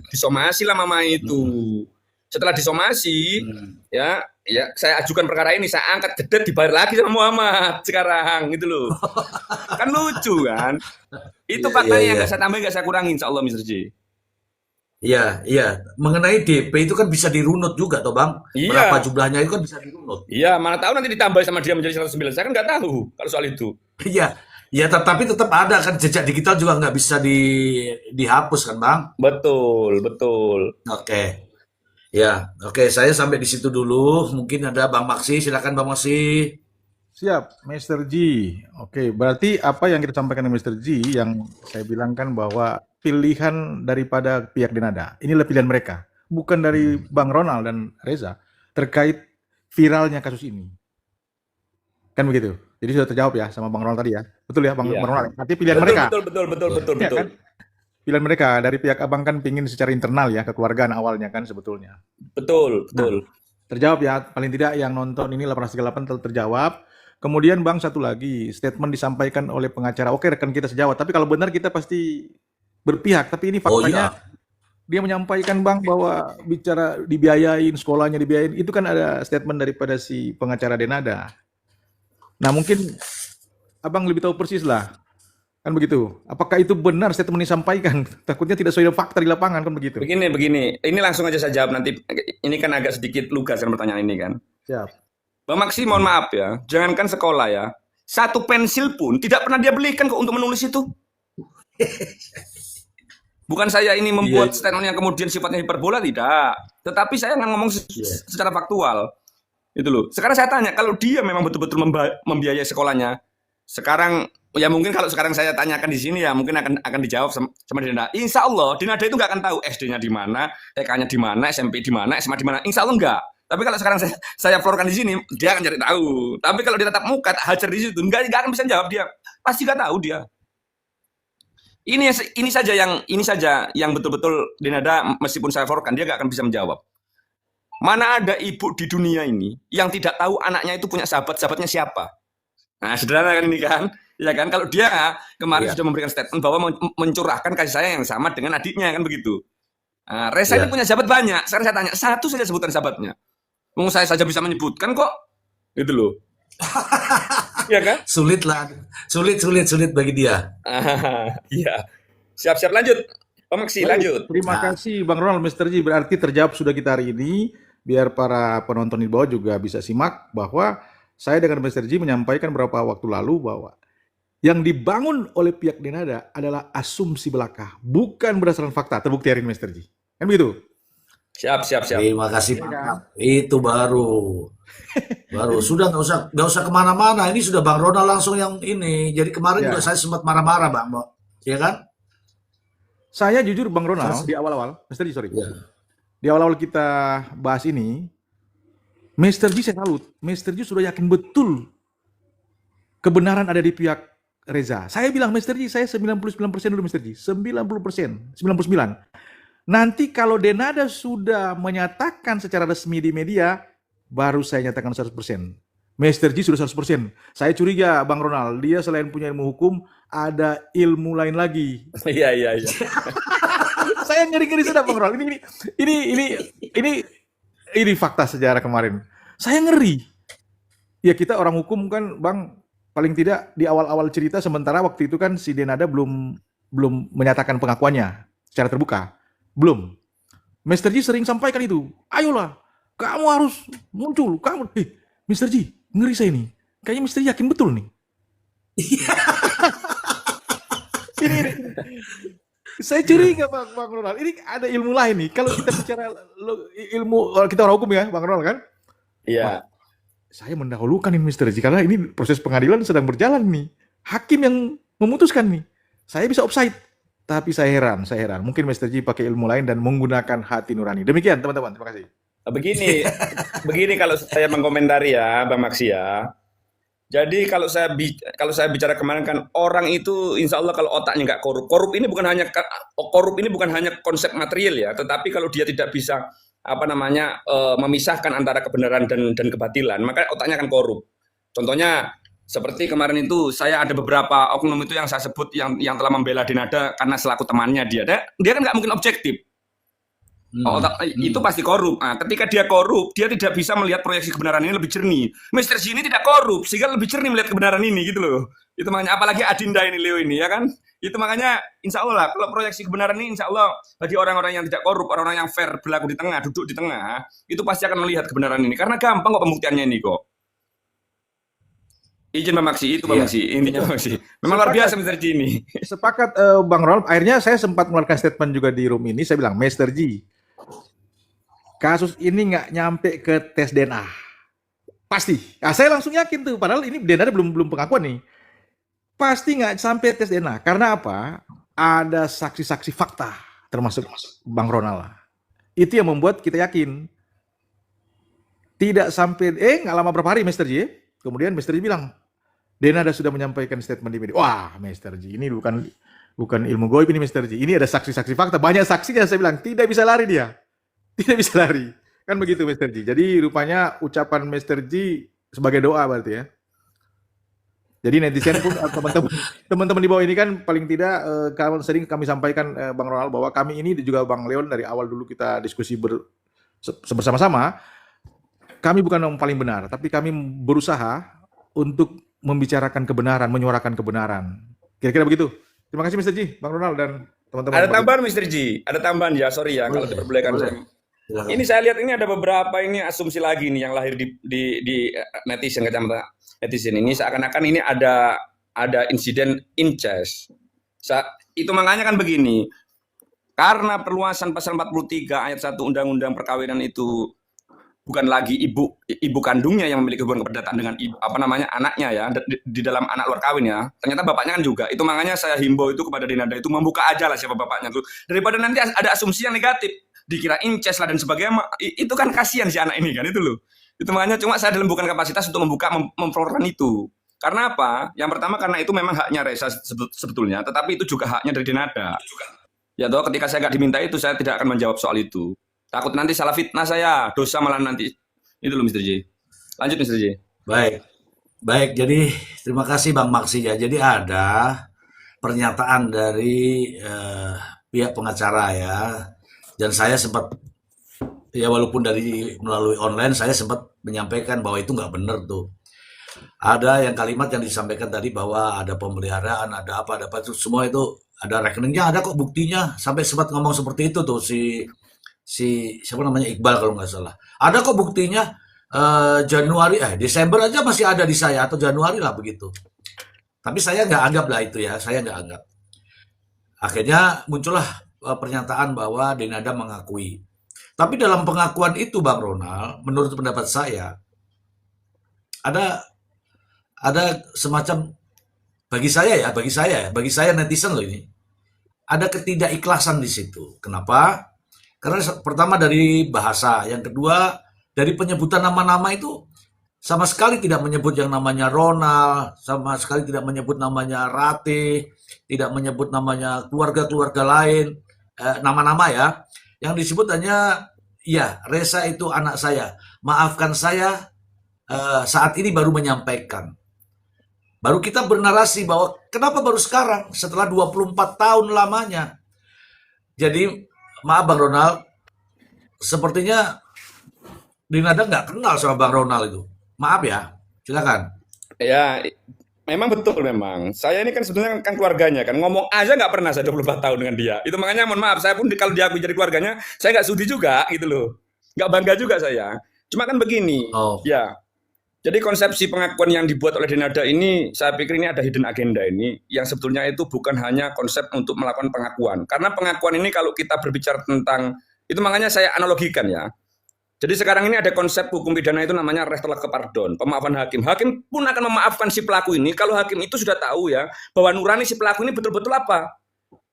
Speaker 6: Disomasi lah Mama itu. Setelah disomasi, ya saya ajukan perkara ini, saya angkat gedet dibayar lagi sama Muhammad sekarang gitu loh. Kan lucu kan? Itu faktanya yang nggak saya tambahin, nggak saya kurangin, insya Allah Mr. J.
Speaker 3: Iya. Mengenai DP itu kan bisa dirunut juga toh Bang.
Speaker 6: Iya.
Speaker 3: Berapa jumlahnya itu kan bisa dirunut.
Speaker 6: Iya, mana tahu nanti ditambah sama dia menjadi 109. Saya kan nggak tahu kalau soal itu.
Speaker 3: Iya. Ya, tapi tetap ada kan, jejak digital juga nggak bisa dihapus kan Bang.
Speaker 6: Betul.
Speaker 3: Oke. Ya, oke, saya sampai di situ dulu. Mungkin ada Bang Maksi, silakan Bang Maksi.
Speaker 1: Siap, Mr. G. Oke, berarti apa yang kita sampaikan ke Mr. G yang saya bilangkan bahwa pilihan daripada pihak Denada, inilah pilihan mereka, bukan dari Bang Ronald dan Reza terkait viralnya kasus ini. Kan begitu. Jadi sudah terjawab ya sama Bang Ronald tadi ya. Betul ya Bang
Speaker 6: Iya.
Speaker 1: Ronald. Nanti pilihan mereka.
Speaker 6: Betul.
Speaker 1: Ya, kan? Pilihan mereka dari pihak Abang kan pingin secara internal ya, kekeluargaan awalnya kan sebetulnya.
Speaker 6: Betul.
Speaker 1: Terjawab ya, paling tidak yang nonton ini 838 terjawab. Kemudian Bang, satu lagi, statement disampaikan oleh pengacara, oke rekan kita sejawat, tapi kalau benar kita pasti berpihak, tapi ini faktanya dia menyampaikan Bang bahwa bicara dibiayain, sekolahnya dibiayain, itu kan ada statement daripada si pengacara Denada. Nah mungkin Abang lebih tahu persis lah, kan begitu. Apakah itu benar statement disampaikan? Takutnya tidak sesuai dengan fakta di lapangan, kan begitu.
Speaker 6: Begini. Ini langsung aja saya jawab nanti. Ini kan agak sedikit lugas kan pertanyaan ini kan.
Speaker 1: Siap.
Speaker 6: Bang Maksi, mohon maaf ya. Jangankan sekolah ya. Satu pensil pun tidak pernah dia belikan kok untuk menulis itu. Bukan saya ini membuat statement yang kemudian sifatnya hiperbola, tidak. Tetapi saya akan ngomong secara faktual. Itu loh. Sekarang saya tanya, kalau dia memang betul-betul membiayai sekolahnya, sekarang ya mungkin kalau sekarang saya tanyakan di sini ya mungkin akan dijawab sama Denada. Insya Allah Denada itu nggak akan tahu SD-nya di mana, TK-nya di mana, SMP di mana, SMA di mana. Insya Allah nggak. Tapi kalau sekarang saya florkan di sini, dia akan cari tahu. Tapi kalau dia tetap muka hajar di situ, nggak akan bisa jawab dia. Pasti nggak tahu dia. Ini saja yang betul-betul Denada meskipun saya florkan dia nggak akan bisa menjawab. Mana ada ibu di dunia ini yang tidak tahu anaknya itu punya sahabatnya siapa? Nah, sederhana kan ini kan? Ya kan, kalau dia kemarin sudah memberikan statement bahwa mencurahkan kasih sayang yang sama dengan adiknya kan begitu. Nah, Reza ini punya sahabat banyak. Sekarang saya tanya, satu saja sebutan sahabatnya. Saya saja bisa menyebutkan kok. Gitu loh. Iya kan?
Speaker 3: Sulit bagi dia.
Speaker 6: Iya. Siap-siap lanjut. Pak Maksi, lanjut.
Speaker 1: Terima kasih Bang Ronald, Mr. G. Berarti terjawab sudah kita hari ini. Biar para penonton di bawah juga bisa simak bahwa saya dengan Mr. G menyampaikan beberapa waktu lalu bahwa yang dibangun oleh pihak Denada adalah asumsi belaka, bukan berdasarkan fakta. Terbukti hari ini Mr. G. Kan begitu?
Speaker 6: Siap.
Speaker 3: Terima kasih Pak. Itu baru sudah nggak usah kemana-mana. Ini sudah Bang Ronald langsung yang ini. Jadi kemarin juga saya sempat marah-marah Bang, ya kan?
Speaker 1: Saya jujur Bang Ronald di awal-awal, Mr. G sorry. Di awal-awal kita bahas ini, Mr. G saya salut. Mr. G sudah yakin betul kebenaran ada di pihak Reza. Saya bilang, Mr. Ji, saya 99% dulu, Mr. Ji. 90%, 99. Nanti kalau Denada sudah menyatakan secara resmi di media, baru saya nyatakan 100%. Mr. Ji sudah 100%. Saya curiga, Bang Ronald, dia selain punya ilmu hukum, ada ilmu lain lagi.
Speaker 6: Iya, iya, iya.
Speaker 1: Saya ngeri-ngeri sudah, Bang Ronald. Ini fakta sejarah kemarin. Saya ngeri. Ya kita orang hukum kan, Bang, paling tidak di awal-awal cerita, sementara waktu itu kan si Denada belum menyatakan pengakuannya secara terbuka. Belum. Mr. Ji sering sampaikan itu. Ayolah, kamu harus muncul. Kamu, Mr. Ji, ngeri saya ini. Kayaknya Mr. Ji yakin betul nih. ini. Saya curiga Bang Ronald. Ini ada ilmu lain nih. Kalau kita bicara ilmu, kita orang hukum ya, Bang Ronald kan?
Speaker 6: Iya.
Speaker 1: Saya mendahulukan ini Mr. Ji karena ini proses pengadilan sedang berjalan nih. Hakim yang memutuskan nih. Saya bisa offside. Tapi saya heran. Mungkin Mr. Ji pakai ilmu lain dan menggunakan hati nurani. Demikian teman-teman, terima kasih.
Speaker 6: Begini kalau saya mengomentari ya, Bang Maksi ya. Jadi kalau saya bicara kemarin kan orang itu insya Allah kalau otaknya nggak korup ini bukan hanya konsep material ya, tetapi kalau dia tidak bisa memisahkan antara kebenaran dan kebatilan, maka otaknya akan korup. Contohnya seperti kemarin itu saya ada beberapa oknum itu yang saya sebut yang telah membela Denada karena selaku temannya dia kan nggak mungkin objektif. Itu pasti korup. Nah, ketika dia korup, dia tidak bisa melihat proyeksi kebenaran ini lebih jernih. Mr. Ji ini tidak korup, sehingga lebih jernih melihat kebenaran ini, gitu loh. Itu makanya, apalagi Adinda ini, Leo ini, ya kan? Itu makanya, insya Allah, kalau proyeksi kebenaran ini, insya Allah, bagi orang-orang yang tidak korup, orang-orang yang fair, berlaku di tengah, duduk di tengah, itu pasti akan melihat kebenaran ini. Karena gampang kok pembuktiannya ini kok. Izin Pak Maksi, itu Pak Maksi, intinya Pak Maksi. Memang luar biasa Mr. Ji ini.
Speaker 1: Sepakat Bang Ronald, akhirnya saya sempat mengeluarkan statement juga di room ini, saya bilang, Mr. Ji, kasus ini nggak nyampe ke tes DNA. Pasti. Nah, saya langsung yakin tuh, padahal ini DNA belum pengakuan nih. Pasti nggak sampai tes DNA. Karena apa? Ada saksi-saksi fakta, termasuk Bang Ronald. Itu yang membuat kita yakin. Tidak sampai, nggak lama berapa hari Mr. Ji. Kemudian Mr. Ji bilang, DNA sudah menyampaikan statement di media. Wah, Mr. Ji, ini bukan ilmu goib ini Mr. Ji. Ini ada saksi-saksi fakta. Banyak saksinya, saya bilang, tidak bisa lari dia. Tidak bisa lari. Kan begitu Mr. Ji. Jadi rupanya ucapan Mr. Ji sebagai doa berarti ya. Jadi netizen pun teman-teman di bawah ini kan paling tidak sering kami sampaikan Bang Ronald bahwa kami ini juga Bang Leon dari awal dulu kita diskusi bersama-sama. Kami bukan yang paling benar, tapi kami berusaha untuk membicarakan kebenaran, menyuarakan kebenaran. Kira-kira begitu. Terima kasih Mr. Ji, Bang Ronald dan teman-teman.
Speaker 6: Ada tambahan Mr. Ji, ada tambahan ya, sorry ya kalau diperbolehkan. Ini saya lihat ini ada beberapa ini asumsi lagi nih yang lahir di netizen, kacamata netizen ini seakan-akan ini ada insiden incest. Itu makanya kan begini, karena perluasan pasal 43 ayat 1 Undang-Undang Perkawinan itu bukan lagi ibu kandungnya yang memiliki hubungan keperdataan dengan anaknya ya, di dalam anak luar kawin ya. Ternyata bapaknya kan juga. Itu makanya saya himbau itu kepada Denada itu membuka aja lah siapa bapaknya tuh. Daripada nanti ada asumsi yang negatif, dikira incest lah dan sebagainya. Itu kan kasihan si anak ini kan, itu loh. Itu makanya cuma saya dalam bukan kapasitas untuk membuka memflorkan itu. Karena apa? Yang pertama karena itu memang haknya Reza sebetulnya, tetapi itu juga haknya dari Denada. Ya toh, ketika saya nggak diminta itu saya tidak akan menjawab soal itu. Takut nanti salah fitnah saya, dosa malah nanti. Itu loh Mr. J. Lanjut Mr. J.
Speaker 3: Baik. Jadi terima kasih Bang Maksi ya. Jadi ada pernyataan dari pihak pengacara ya. Dan saya sempat ya walaupun melalui online saya sempat menyampaikan bahwa itu nggak benar tuh. Ada yang kalimat yang disampaikan tadi bahwa ada pemeliharaan, ada apa itu semua itu ada rekeningnya, ada kok buktinya. Sampai sempat ngomong seperti itu tuh si siapa namanya Iqbal kalau nggak salah. Ada kok buktinya Desember aja masih ada di saya atau Januari lah begitu. Tapi saya nggak anggap lah itu ya, saya nggak anggap. Akhirnya muncullah pernyataan bahwa Denada mengakui. Tapi dalam pengakuan itu Bang Ronald, menurut pendapat saya ada semacam bagi saya netizen loh ini. Ada ketidakikhlasan di situ. Kenapa? Karena pertama dari bahasa, yang kedua dari penyebutan nama-nama itu sama sekali tidak menyebut yang namanya Ronald, sama sekali tidak menyebut namanya Rate, tidak menyebut namanya keluarga-keluarga lain, nama-nama ya. Yang disebut hanya, ya, Reza itu anak saya. Maafkan saya, saat ini baru menyampaikan. Baru kita bernarasi bahwa kenapa baru sekarang setelah 24 tahun lamanya. Jadi maaf Bang Ronald, sepertinya Dinada nggak kenal sama Bang Ronald itu. Maaf ya, silakan.
Speaker 6: Ya, memang betul memang. Saya ini kan sebetulnya kan keluarganya kan. Ngomong aja nggak pernah saya 24 tahun dengan dia. Itu makanya mohon maaf, saya pun kalau diakui jadi keluarganya, saya nggak sudi juga gitu loh. Nggak bangga juga saya. Cuma kan begini,
Speaker 3: Oh,
Speaker 6: ya. Jadi konsepsi pengakuan yang dibuat oleh Dinada ini, saya pikir ini ada hidden agenda ini, yang sebetulnya itu bukan hanya konsep untuk melakukan pengakuan. Karena pengakuan ini kalau kita berbicara tentang, itu makanya saya analogikan ya. Jadi sekarang ini ada konsep hukum pidana itu namanya res tolak pardon, pemaafan hakim. Hakim pun akan memaafkan si pelaku ini kalau hakim itu sudah tahu ya, bahwa nurani si pelaku ini betul-betul apa?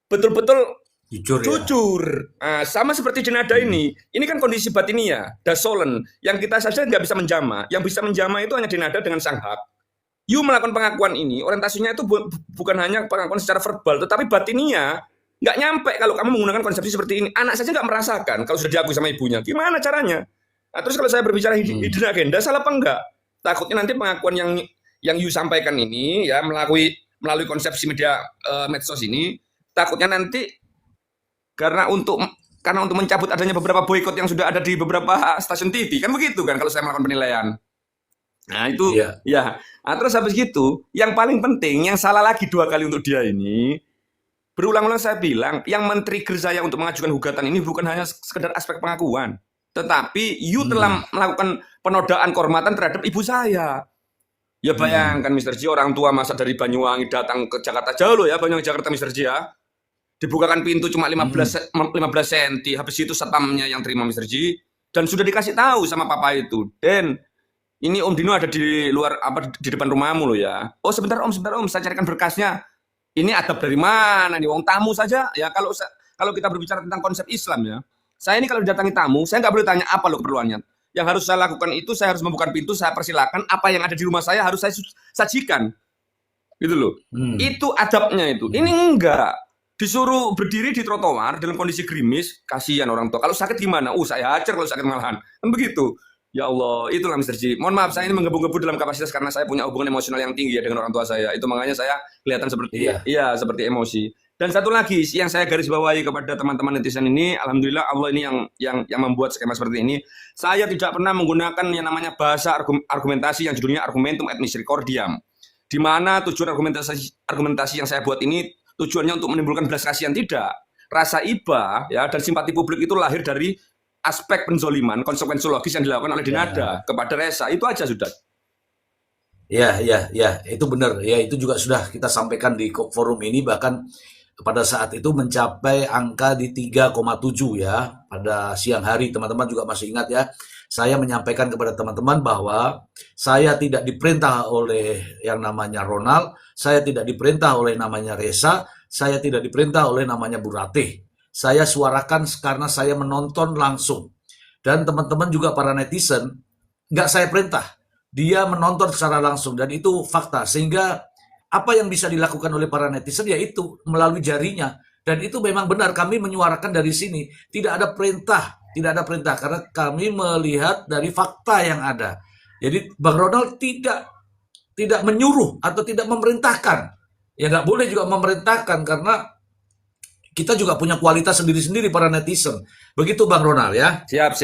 Speaker 6: Betul-betul
Speaker 3: jujur ya.
Speaker 6: jujur. Nah, sama seperti Dinada ini kan kondisi batinia, dasolen, yang kita saja nggak bisa menjama. Yang bisa menjama itu hanya Dinada dengan sang hak. You melakukan pengakuan ini, orientasinya itu bukan hanya pengakuan secara verbal, tetapi batinia nggak nyampe kalau kamu menggunakan konsepsi seperti ini. Anak saja nggak merasakan kalau sudah diakui sama ibunya. Gimana caranya? Nah, terus kalau saya berbicara hidden agenda, salah apa enggak? Takutnya nanti pengakuan yang you sampaikan ini ya melalui konsepsi media medsos ini, takutnya nanti karena untuk mencabut adanya beberapa boikot yang sudah ada di beberapa stasiun TV kan begitu kan kalau saya melakukan penilaian. Nah itu
Speaker 3: Iya.
Speaker 6: ya. Nah, terus habis gitu yang paling penting yang salah lagi 2 kali untuk dia ini, berulang-ulang saya bilang yang men-trigger saya untuk mengajukan gugatan ini bukan hanya sekedar aspek pengakuan, tetapi you telah melakukan penodaan kehormatan terhadap ibu saya. Ya bayangkan Mr. J, orang tua masa dari Banyuwangi datang ke Jakarta, jauh loh ya Banyuwangi Jakarta Mr. J ya. Dibukakan pintu cuma 15 cm, habis itu satpamnya yang terima Mr. J, dan sudah dikasih tahu sama papa itu, Den, ini Om Dino ada di luar di depan rumahmu loh ya. Oh sebentar Om, saya carikan berkasnya. Ini adab dari mana nih, wong tamu saja ya. Kalau kita berbicara tentang konsep Islam ya, saya ini kalau didatangi tamu, saya nggak boleh tanya apa lo keperluannya. Yang harus saya lakukan itu saya harus membuka pintu, saya persilakan, apa yang ada di rumah saya harus saya sajikan, gitu loh. Itu adabnya itu. Ini enggak. Disuruh berdiri di trotoar dalam kondisi gerimis, kasihan orang tua. Kalau sakit gimana? Saya hajar kalau sakit malahan. Kan begitu. Ya Allah, itulah Mr. J. Mohon maaf, saya ini menggebu-gebu dalam kapasitas karena saya punya hubungan emosional yang tinggi ya dengan orang tua saya. Itu makanya saya kelihatan seperti seperti emosi. Dan satu lagi yang saya garis bawahi kepada teman-teman netizen ini, alhamdulillah Allah ini yang membuat skema seperti ini. Saya tidak pernah menggunakan yang namanya bahasa argumentasi yang judulnya argumentum et misericordiam. Di mana tujuan argumentasi yang saya buat ini tujuannya untuk menimbulkan belas kasihan, tidak. Rasa iba ya dan simpati publik itu lahir dari aspek penzoliman, konsekuensi logis yang dilakukan oleh Dinada kepada Reza. Itu aja sudah.
Speaker 3: Ya, itu benar. Ya, itu juga sudah kita sampaikan di forum ini, bahkan pada saat itu mencapai angka di 3,7 ya. Pada siang hari, teman-teman juga masih ingat ya. Saya menyampaikan kepada teman-teman bahwa saya tidak diperintah oleh yang namanya Ronald, saya tidak diperintah oleh namanya Reza, saya tidak diperintah oleh namanya Bu Ratih. Saya suarakan karena saya menonton langsung. Dan teman-teman juga para netizen, nggak saya perintah. Dia menonton secara langsung dan itu fakta. Sehingga apa yang bisa dilakukan oleh para netizen yaitu melalui jarinya. Dan itu memang benar, kami menyuarakan dari sini. Tidak ada perintah karena kami melihat dari fakta yang ada. Jadi Bang Ronald tidak menyuruh atau tidak memerintahkan. Ya nggak boleh juga memerintahkan karena kita juga punya kualitas sendiri-sendiri para netizen. Begitu Bang Ronald ya.
Speaker 6: Siap.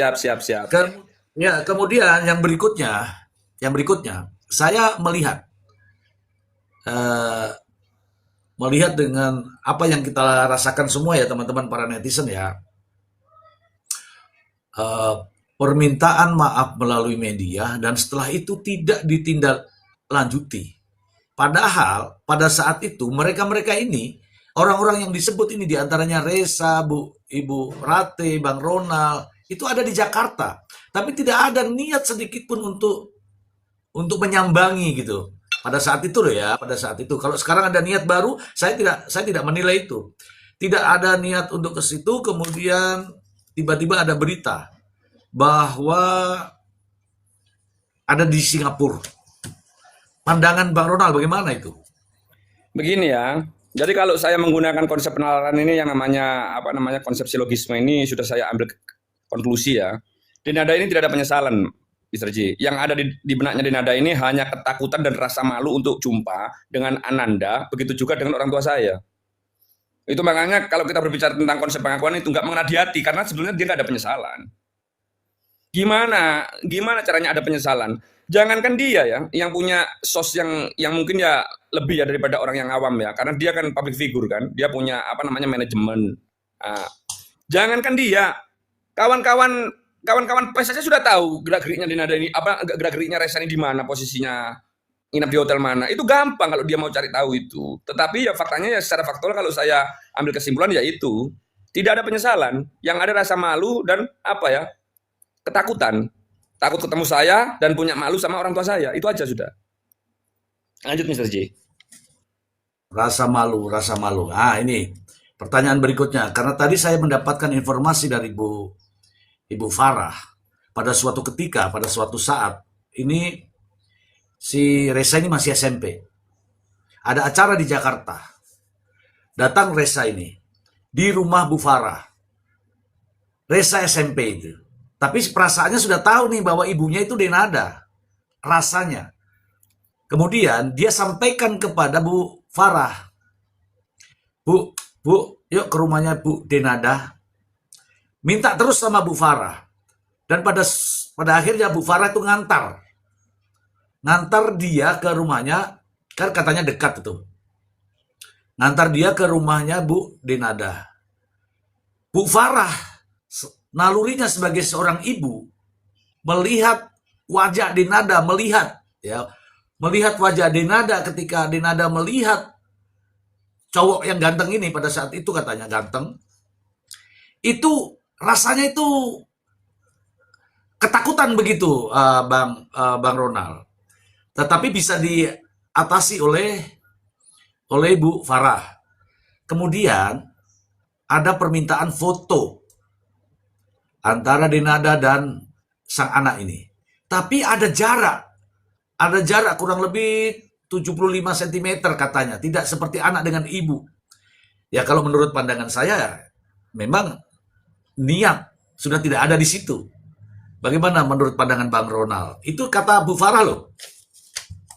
Speaker 3: Kemudian yang berikutnya saya melihat dengan apa yang kita rasakan semua ya teman-teman para netizen ya. Permintaan maaf melalui media dan setelah itu tidak ditindaklanjuti. Padahal pada saat itu mereka ini orang-orang yang disebut ini diantaranya Reza, Ibu Rate, Bang Ronald itu ada di Jakarta, tapi tidak ada niat sedikit pun untuk menyambangi gitu. Pada saat itu loh ya, pada saat itu. Kalau sekarang ada niat baru, saya tidak menilai itu. Tidak ada niat untuk ke situ, kemudian tiba-tiba ada berita bahwa ada di Singapura. Pandangan Bang Ronald bagaimana itu?
Speaker 6: Begini ya. Jadi kalau saya menggunakan konsep penalaran ini yang namanya konsep silogisme ini sudah saya ambil konklusi ya. Di nada ini tidak ada penyesalan, Mr. J. Yang ada di benaknya di nada ini hanya ketakutan dan rasa malu untuk jumpa dengan Ananda, begitu juga dengan orang tua saya. Itu makanya kalau kita berbicara tentang konsep pengakuan itu nggak mengenai di hati, karena sebenarnya dia nggak ada penyesalan. Gimana caranya ada penyesalan? Jangankan dia ya, yang punya sos yang mungkin ya lebih ya daripada orang yang awam ya, karena dia kan public figure kan, dia punya manajemen. Nah, jangankan dia, kawan-kawan PES saja sudah tahu gerak-geriknya di nada ini, gerak-geriknya Reza ini di mana posisinya, nginap di hotel mana, itu gampang kalau dia mau cari tahu itu. Tetapi ya faktanya ya secara faktual kalau saya ambil kesimpulan ya itu tidak ada penyesalan, yang ada rasa malu dan ketakutan. Takut ketemu saya dan punya malu sama orang tua saya. Itu aja sudah. Lanjut Mr. J.
Speaker 3: Rasa malu. Ini pertanyaan berikutnya. Karena tadi saya mendapatkan informasi dari Ibu Farah. Pada suatu ketika, pada suatu saat, ini si Reza ini masih SMP. Ada acara di Jakarta. Datang Reza ini di rumah Bu Farah. Reza SMP itu. Tapi perasaannya sudah tahu nih bahwa ibunya itu Denada. Rasanya. Kemudian dia sampaikan kepada Bu Farah. Bu, yuk ke rumahnya Bu Denada. Minta terus sama Bu Farah. Dan pada akhirnya Bu Farah itu ngantar dia ke rumahnya, kan katanya dekat itu. Ngantar dia ke rumahnya Bu Denada. Bu Farah, nalurinya sebagai seorang ibu, melihat wajah Denada, melihat wajah Denada ketika Denada melihat cowok yang ganteng ini, pada saat itu katanya ganteng, itu rasanya itu ketakutan begitu, Bang Ronald. Tetapi bisa diatasi oleh Bu Farah. Kemudian ada permintaan foto antara Denada dan sang anak ini. Tapi ada jarak kurang lebih 75 cm katanya. Tidak seperti anak dengan ibu. Ya kalau menurut pandangan saya, memang niat sudah tidak ada di situ. Bagaimana menurut pandangan Bang Ronald? Itu kata Bu Farah loh.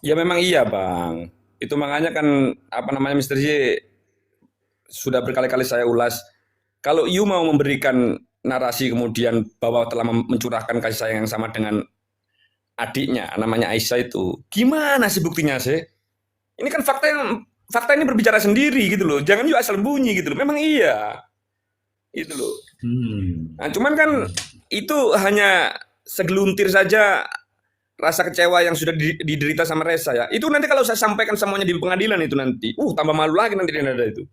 Speaker 6: Ya memang iya Bang. Itu makanya kan Mr. J sudah berkali-kali saya ulas. Kalau you mau memberikan narasi kemudian bahwa telah mencurahkan kasih sayang yang sama dengan adiknya namanya Aisyah itu, gimana sih buktinya sih? Ini kan fakta ini berbicara sendiri gitu loh, jangan juga asal bunyi gitu loh. Memang iya itu loh. Nah, cuman kan itu hanya segeluntir saja rasa kecewa yang sudah diderita sama Reza ya. Itu nanti kalau saya sampaikan semuanya di pengadilan itu nanti tambah malu lagi nanti ada itu.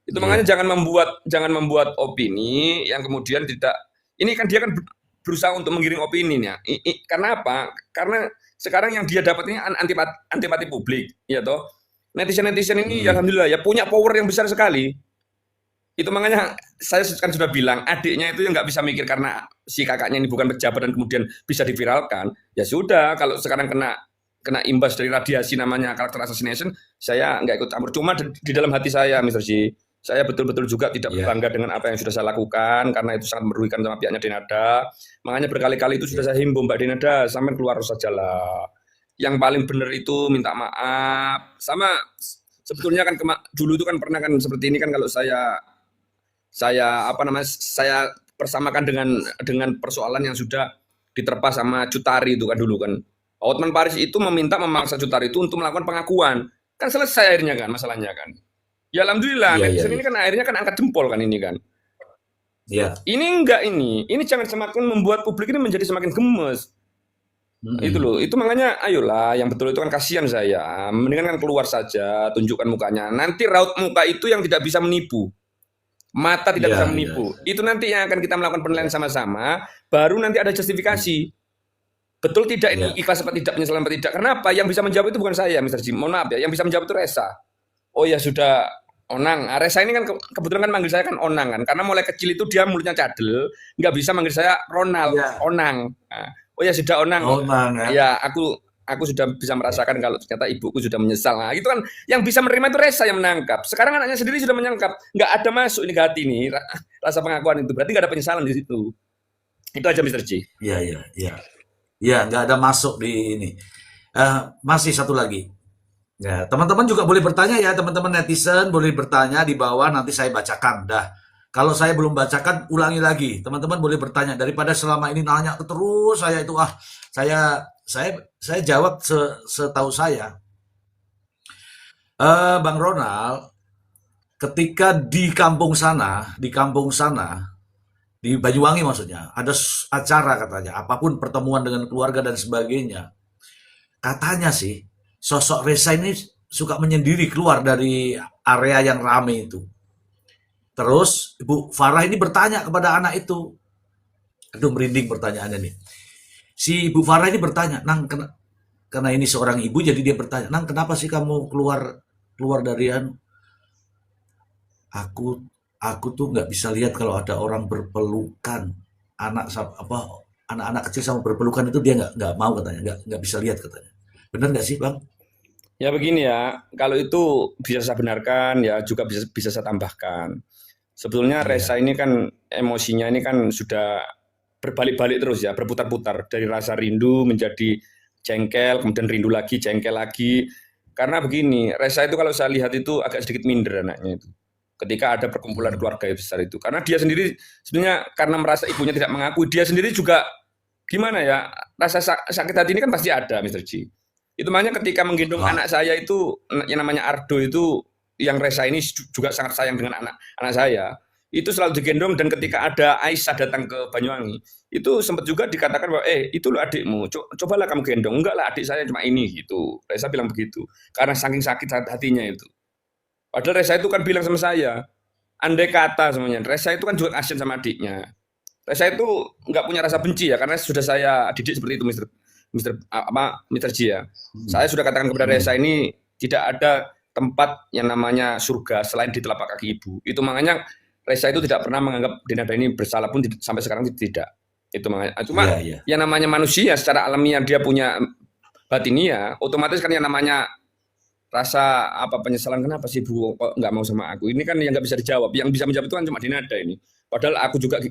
Speaker 6: Itu makanya jangan membuat opini yang kemudian tidak. Ini kan dia kan berusaha untuk menggiring opininya. Karena apa? Karena sekarang yang dia dapat ini antipati publik, ya toh. Netizen ini alhamdulillah ya punya power yang besar sekali. Itu makanya saya kan sudah bilang adiknya itu yang nggak bisa mikir karena si kakaknya ini bukan pejabat dan kemudian bisa diviralkan. Ya sudah, kalau sekarang kena imbas dari radiasi namanya karakter assassination, saya nggak ikut campur. Cuma di dalam hati saya, Mr. J, saya betul-betul juga tidak bangga dengan apa yang sudah saya lakukan karena itu sangat merugikan sama pihaknya Denada. Makanya berkali-kali itu sudah saya himbau, Mbak Denada, sampai keluar sajalah. Yang paling benar itu minta maaf. Sama sebetulnya kan dulu itu kan pernah kan seperti ini kan kalau saya persamakan dengan persoalan yang sudah diterpa sama Cut Tari itu kan dulu kan. Hotman Paris itu memaksa Cut Tari itu untuk melakukan pengakuan. Kan selesai akhirnya kan masalahnya kan. Ya alhamdulillah, netizen ini kan akhirnya kan angkat jempol kan ini kan.
Speaker 3: Iya.
Speaker 6: Ini enggak ini jangan semakin membuat publik ini menjadi semakin gemes. Itu loh, itu makanya ayolah yang betul itu kan kasihan saya. Mendingan kan keluar saja, tunjukkan mukanya. Nanti raut muka itu yang tidak bisa menipu. Mata tidak bisa menipu. Itu nanti yang akan kita melakukan penilaian sama-sama, baru nanti ada justifikasi. Betul tidak ini ikhlas apa tidak, penyesalan apa tidak. Kenapa? Yang bisa menjawab itu bukan saya, Mr. Jim. Mohon maaf ya, yang bisa menjawab itu Reza. Oh ya sudah, Onang. Reza ini kan kebetulan kan manggil saya kan Onang kan. Karena mulai kecil itu dia mulutnya cadel, nggak bisa manggil saya Ronald, Onang. Nah, oh ya sudah Onang,
Speaker 3: Onang ya.
Speaker 6: ya aku sudah bisa merasakan kalau ternyata ibuku sudah menyesal. Nah, itu kan yang bisa menerima itu Resa yang menangkap. Sekarang anaknya sendiri sudah menangkap, nggak ada masuk ini ke hati nih rasa pengakuan itu. Berarti nggak ada penyesalan di situ. Itu aja Mr. J.
Speaker 3: Iya, nggak ada masuk di ini. Masih satu lagi. Ya, teman-teman juga boleh bertanya ya, teman-teman netizen boleh bertanya di bawah, nanti saya bacakan. Dah, kalau saya belum bacakan, ulangi lagi. Teman-teman boleh bertanya daripada selama ini nanya terus saya itu saya jawab setahu saya. Bang Ronald, ketika di kampung sana, di Banyuwangi maksudnya, ada acara katanya, apapun pertemuan dengan keluarga dan sebagainya. Katanya sih, sosok Resa ini suka menyendiri keluar dari area yang rame itu. Terus Ibu Farah ini bertanya kepada anak itu. Aduh, merinding pertanyaannya nih. Si Ibu Farah ini bertanya, Nang, karena ini seorang ibu, jadi dia bertanya, Nang, kenapa sih kamu keluar dari aku tuh nggak bisa lihat kalau ada orang berpelukan, anak-anak kecil sama berpelukan itu dia nggak mau katanya, nggak bisa lihat katanya. Benar nggak sih Bang?
Speaker 6: Ya begini ya, kalau itu bisa saya benarkan ya juga bisa saya tambahkan. Sebetulnya Resa ini kan emosinya ini kan sudah berbalik-balik terus ya, berputar-putar dari rasa rindu menjadi jengkel, kemudian rindu lagi, jengkel lagi. Karena begini, Resa itu kalau saya lihat itu agak sedikit minder anaknya itu. Ketika ada perkumpulan keluarga yang besar itu. Karena dia sendiri sebenarnya karena merasa ibunya tidak mengakui, dia sendiri juga gimana ya, rasa sakit hati ini kan pasti ada Mr. J. Itu makanya ketika menggendong anak saya itu, yang namanya Ardo itu, yang Resa ini juga sangat sayang dengan anak saya, itu selalu digendong, dan ketika ada Aisyah datang ke Banyuwangi, itu sempat juga dikatakan bahwa, itu loh adikmu, cobalah kamu gendong. Enggak lah, adik saya cuma ini, gitu. Resa bilang begitu, karena saking sakit hatinya itu. Padahal Resa itu kan bilang sama saya, andai kata semuanya, Resa itu kan juga kasihan sama adiknya. Resa itu nggak punya rasa benci ya, karena sudah saya didik seperti itu, Mr. J ya. Saya sudah katakan kepada Resa ini tidak ada tempat yang namanya surga selain di telapak kaki ibu. Itu makanya Resa itu tidak pernah menganggap Dinada ini bersalah pun sampai sekarang tidak. Itu makanya. Cuma yang namanya manusia secara alamiah dia punya batinia, otomatis kan yang namanya rasa penyesalan, kenapa sih Bu kok nggak mau sama aku? Ini kan yang nggak bisa dijawab. Yang bisa menjawab itu kan cuma Dinada ini. Padahal aku juga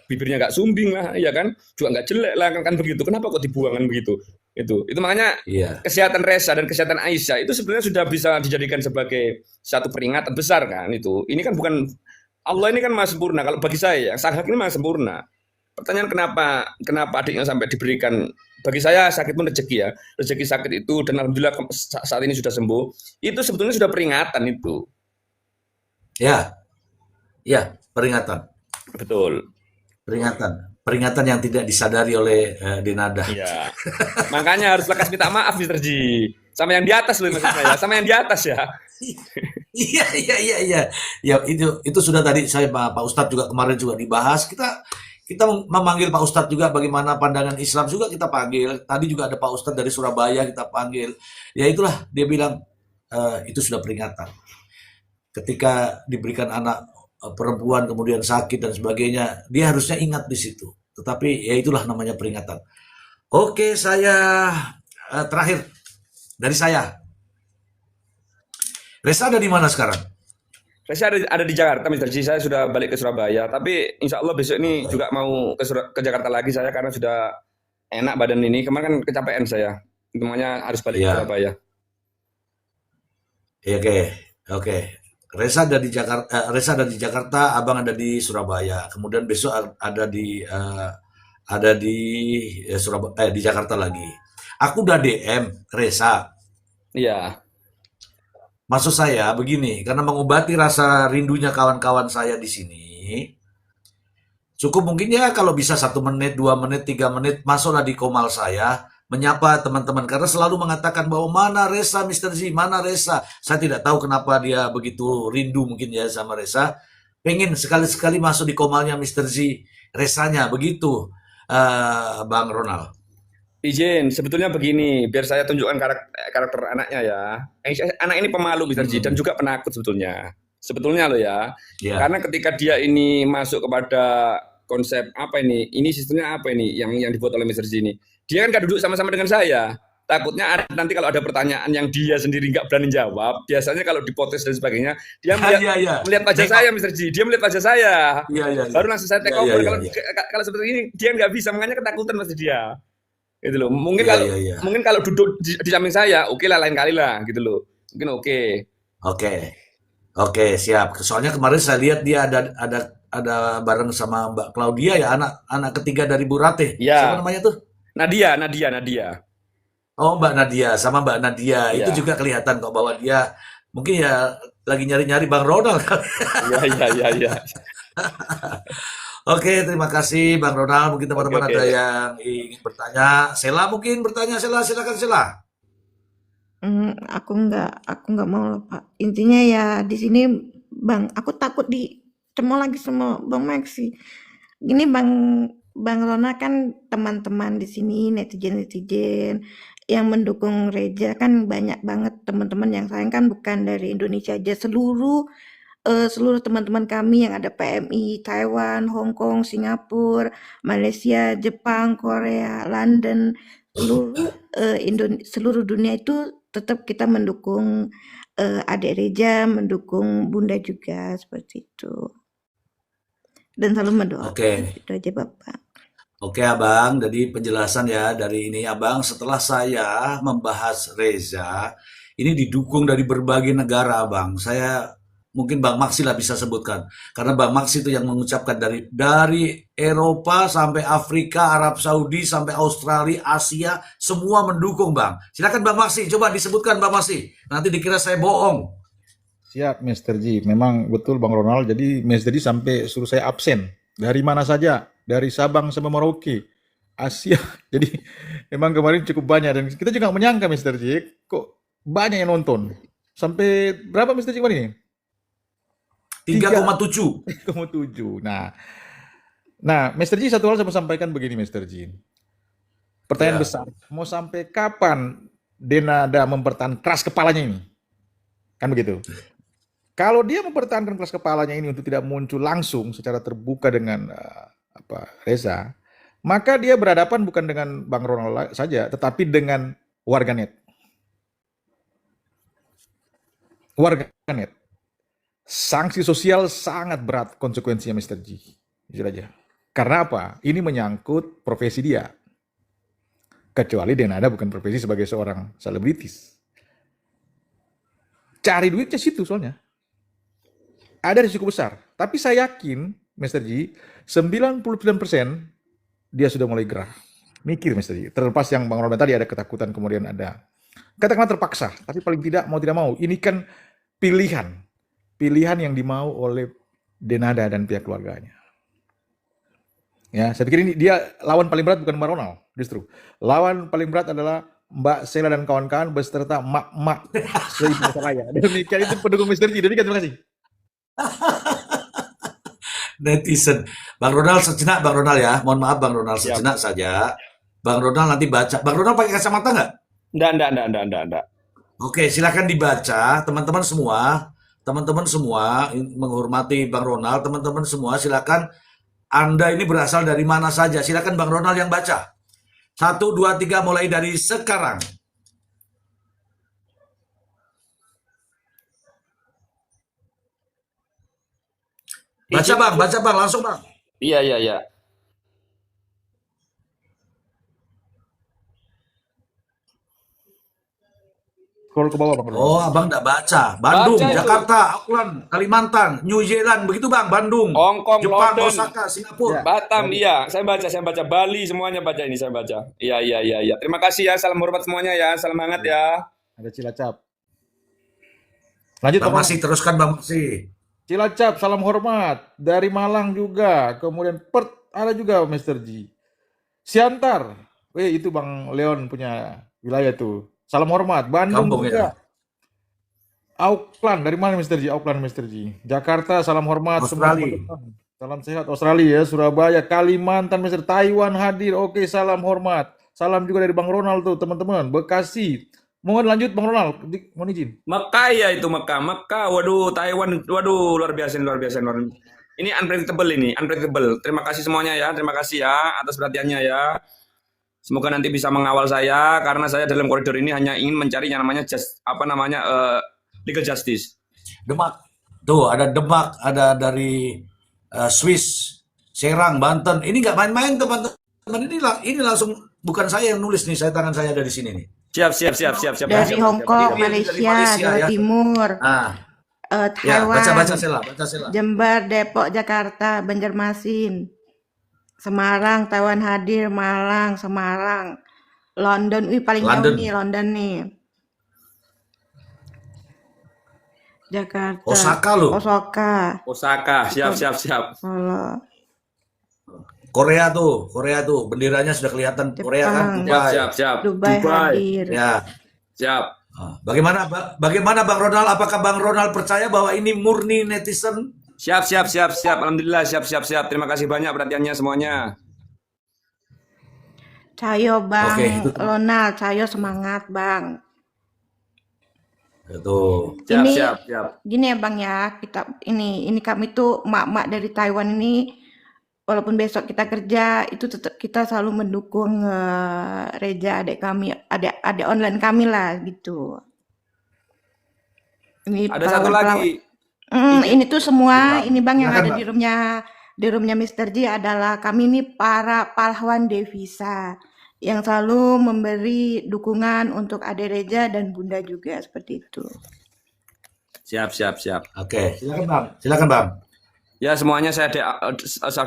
Speaker 6: bibirnya nggak sumbing lah, ya kan, juga nggak jelek lah, kan begitu. Kenapa kok dibuangkan begitu? Itu makanya kesehatan Resa dan kesehatan Aisyah itu sebenarnya sudah bisa dijadikan sebagai satu peringatan besar kan itu. Ini kan bukan Allah ini kan maha sempurna. Kalau bagi saya, sang hak ini maha sempurna. Pertanyaan kenapa adiknya sampai diberikan? Bagi saya sakit pun rezeki ya, rezeki sakit itu, dan alhamdulillah saat ini sudah sembuh. Itu sebetulnya sudah peringatan itu.
Speaker 3: Ya, peringatan.
Speaker 6: Betul.
Speaker 3: Peringatan yang tidak disadari oleh Dinada.
Speaker 6: Iya. Makanya harus lekas minta maaf Mr. J. Sama yang di atas loh maksud saya. Sama yang di atas ya.
Speaker 3: Iya. Ya itu sudah tadi saya Pak Ustadz juga kemarin juga dibahas. Kita memanggil Pak Ustadz juga bagaimana pandangan Islam juga kita panggil. Tadi juga ada Pak Ustadz dari Surabaya kita panggil. Ya itulah dia bilang itu sudah peringatan. Ketika diberikan anak perempuan kemudian sakit dan sebagainya, dia harusnya ingat di situ. Tetapi ya itulah namanya peringatan. Oke, saya terakhir dari saya. Resa ada di mana sekarang?
Speaker 6: Resa ada di Jakarta Mr. J. Saya sudah balik ke Surabaya, tapi insya Allah besok ini juga mau ke Jakarta lagi saya, karena sudah enak badan ini. Kemarin kan kecapean saya, makanya harus balik ke Surabaya.
Speaker 3: Oke. Resa ada di Jakarta, Abang ada di Surabaya. Kemudian besok ada di Surabaya, di Jakarta lagi. Aku udah DM Resa.
Speaker 6: Iya.
Speaker 3: Maksud saya begini, karena mengobati rasa rindunya kawan-kawan saya di sini, cukup mungkin ya kalau bisa 1 menit, 2 menit, 3 menit, masuklah di komal saya, menyapa teman-teman, karena selalu mengatakan bahwa mana Resa Mr. Z, mana Resa. Saya tidak tahu kenapa dia begitu rindu mungkin ya sama Resa. Pengen sekali-sekali masuk di komalnya Mr. Z, Resanya, begitu Bang Ronald.
Speaker 6: Izin, sebetulnya begini, biar saya tunjukkan karakter anaknya ya. Anak ini pemalu Mr. J, dan juga penakut sebetulnya loh ya. Karena ketika dia ini masuk kepada konsep apa ini? Ini sistemnya apa ini yang dibuat oleh Mr. J ini? Dia kan nggak duduk sama-sama dengan saya. Takutnya nanti kalau ada pertanyaan yang dia sendiri nggak berani jawab, biasanya kalau dipotes dan sebagainya, dia
Speaker 3: Iya, iya.
Speaker 6: melihat wajah saya, Mr. J. Dia melihat wajah saya.
Speaker 3: Iya, iya, iya.
Speaker 6: Baru langsung saya take
Speaker 3: Iya, iya,
Speaker 6: over.
Speaker 3: iya,
Speaker 6: Kalau
Speaker 3: iya.
Speaker 6: kalau seperti ini dia nggak bisa, makanya ketakutan pasti dia. Gitu loh.
Speaker 3: Iya, iya, iya.
Speaker 6: Mungkin kalau duduk di samping saya, oke lah lain kali lah gitu loh. Mungkin oke.
Speaker 3: Oke. Oke, siap. Soalnya kemarin saya lihat dia ada bareng sama Mbak Claudia ya, anak ketiga dari Bu Ratih.
Speaker 6: Iya.
Speaker 3: Siapa namanya tuh?
Speaker 6: Nadia.
Speaker 3: Oh, Mbak Nadia, sama Mbak Nadia.
Speaker 6: Iya.
Speaker 3: Itu juga kelihatan kok bahwa dia mungkin ya lagi nyari-nyari Bang Ronald kali.
Speaker 6: Iya.
Speaker 3: Oke, terima kasih Bang Ronald. Mungkin teman-teman
Speaker 6: Oke.
Speaker 3: ada yang ingin bertanya. Sela mungkin bertanya, Sela, silakan Sela.
Speaker 4: Aku nggak mau lah, Pak. Intinya ya di sini Bang, aku takut dicemooh lagi sama Bang Maxi. Ini Bang Rona kan teman-teman di sini netizen yang mendukung Reza kan banyak banget teman-teman yang sayang kan bukan dari Indonesia aja seluruh teman-teman kami yang ada PMI, Taiwan, Hong Kong, Singapura, Malaysia, Jepang, Korea, London, seluruh dunia itu tetap kita mendukung adik Reza, mendukung Bunda juga seperti itu. Dan selalu mendoakan.
Speaker 3: Oke.
Speaker 4: Itu aja Bapak.
Speaker 3: Oke Abang, jadi penjelasan ya dari ini Abang, setelah saya membahas Reza, ini didukung dari berbagai negara Abang. Saya mungkin Bang Maksi lah bisa sebutkan, karena Bang Maksi itu yang mengucapkan dari Eropa sampai Afrika, Arab Saudi sampai Australia, Asia, semua mendukung Bang. Silakan Bang Maksi, coba disebutkan Bang Maksi. Nanti dikira saya bohong.
Speaker 1: Siap, Mr. J. Memang betul Bang Ronald. Jadi Mr. J sampai suruh saya absen. Dari mana saja? Dari Sabang sampai Merauke, Asia. Jadi memang kemarin cukup banyak. Dan kita juga nggak menyangka Mr. J, kok banyak yang nonton. Sampai berapa Mr. J kemarin ini?
Speaker 3: 3,7.
Speaker 1: 3,7. Nah, Mr. J satu hal saya mau sampaikan begini Mr. J. Pertanyaan
Speaker 3: Ya.
Speaker 1: besar, mau sampai kapan Denada mempertahankan keras kepalanya ini? Kan begitu. Kalau dia mempertahankan keras kepalanya ini untuk tidak muncul langsung secara terbuka dengan Reza, maka dia berhadapan bukan dengan Bang Ronald saja, tetapi dengan warganet. Warganet. Sanksi sosial sangat berat konsekuensinya Mr. J. Jujur aja. Karena apa? Ini menyangkut profesi dia. Kecuali Denada bukan profesi sebagai seorang selebritis. Cari duitnya situ soalnya. Ada risiko besar. Tapi saya yakin, Mr. J, 99% dia sudah mulai gerah. Mikir, Mr. J. Terlepas yang Bang Ronald tadi ada ketakutan, kemudian ada katakanlah terpaksa. Tapi paling tidak mau tidak mau. Ini kan pilihan. Pilihan yang dimau oleh Denada dan pihak keluarganya. Ya, saya pikir ini dia lawan paling berat bukan Bang Ronald, justru. Lawan paling berat adalah Mbak Sela dan kawan-kawan beserta mak-mak se-Indonesia Raya. Demikian itu pendukung Mr. J. Demikian, terima kasih.
Speaker 3: Netizen. Bang Ronald sejenak Bang Ronald ya. Mohon maaf Bang Ronald
Speaker 6: Siap.
Speaker 3: sejenak saja. Bang Ronald nanti baca. Bang Ronald pakai kacamata nggak?
Speaker 6: Enggak.
Speaker 3: Oke, silakan dibaca teman-teman semua. Teman-teman semua menghormati Bang Ronald. Teman-teman semua silakan Anda ini berasal dari mana saja. Silakan Bang Ronald yang baca. 1, 2, 3 mulai dari sekarang. Baca Bang, langsung Bang.
Speaker 6: Iya.
Speaker 1: Scroll ke bawah Bang Ronald.
Speaker 3: Oh, Abang nggak baca. Bandung,
Speaker 6: Baca itu.
Speaker 3: Jakarta, Auckland, Kalimantan, New Zealand, begitu Bang. Bandung,
Speaker 6: Hong Kong,
Speaker 3: Jepang,
Speaker 6: London,
Speaker 3: Osaka, Singapura.
Speaker 6: Batam, iya. Saya baca. Bali semuanya baca ini saya baca. Iya. Terima kasih ya. Salam hormat semuanya ya. Salam hangat ya.
Speaker 1: Ada Cilacap. Lanjut
Speaker 3: Bang
Speaker 1: Bang
Speaker 3: Masih, teruskan Bang Masih.
Speaker 1: Cilacap, salam hormat. Dari Malang juga. Kemudian Perth ada juga Mr. J. Siantar. Itu Bang Leon punya wilayah tuh. Salam hormat. Bandung
Speaker 3: Kampung
Speaker 1: juga.
Speaker 3: ya.
Speaker 1: Auckland, dari mana Mr. J? Auckland Mr. J. Jakarta, salam hormat.
Speaker 3: Australia.
Speaker 1: Salam sehat Australia, Surabaya, Kalimantan, Mr. Taiwan hadir. Oke, salam hormat. Salam juga dari Bang Ronald tuh, teman-teman. Bekasi. Mohon lanjut Bang Ronald, mohon izin.
Speaker 6: Mekah ya itu Mekah. Waduh, Taiwan. Waduh, luar biasa. Ini unpredictable ini, unpredictable. Terima kasih semuanya ya, terima kasih ya atas perhatiannya ya. Semoga nanti bisa mengawal saya karena saya dalam koridor ini hanya ingin mencari yang namanya legal justice.
Speaker 3: Demak. Tuh, ada Demak, ada dari Swiss, Serang, Banten. Ini nggak main-main teman-teman. Ini langsung bukan saya yang nulis nih, tangan saya ada di sini nih.
Speaker 6: Siap.
Speaker 4: Dari Hong Kong,
Speaker 3: Dari
Speaker 4: Malaysia,
Speaker 3: Malaysia,
Speaker 4: Jawa
Speaker 3: ya.
Speaker 4: Timur,
Speaker 3: Nah, ya,
Speaker 4: Taiwan,
Speaker 3: baca Sela.
Speaker 4: Jember, Depok, Jakarta, Banjarmasin, Semarang, Taiwan hadir, Malang, Semarang, London, paling jauh
Speaker 3: London.
Speaker 4: nih, London nih. Jakarta,
Speaker 3: Osaka loh.
Speaker 6: Osaka, siap.
Speaker 4: Solo,
Speaker 3: Korea tuh, benderanya sudah kelihatan. Korea kan,
Speaker 4: Jepang.
Speaker 3: Dubai.
Speaker 6: Siap.
Speaker 4: Dubai hadir.
Speaker 3: Ya.
Speaker 6: Siap.
Speaker 3: Bagaimana Bang Ronald? Apakah Bang Ronald percaya bahwa ini murni netizen?
Speaker 6: Siap. Alhamdulillah, siap. Terima kasih banyak perhatiannya semuanya.
Speaker 4: Cayo Bang
Speaker 3: Oke, itu.
Speaker 4: Ronald, Cayo semangat Bang.
Speaker 3: Itu.
Speaker 6: Siap.
Speaker 4: Gini ya Bang ya, ini kami tuh emak-emak dari Taiwan ini, walaupun besok kita kerja, itu tetap kita selalu mendukung Reza adik kami, adik online kami lah gitu. Ini
Speaker 6: Ada satu lagi.
Speaker 4: ini tuh semua, ini Bang yang
Speaker 3: Silakan,
Speaker 4: ada
Speaker 3: Bang.
Speaker 4: di roomnya Mr. J adalah kami ini para pahlawan devisa yang selalu memberi dukungan untuk Ade Reza dan Bunda juga seperti itu.
Speaker 6: Siap.
Speaker 3: Oke, silakan Bang.
Speaker 6: Ya semuanya saya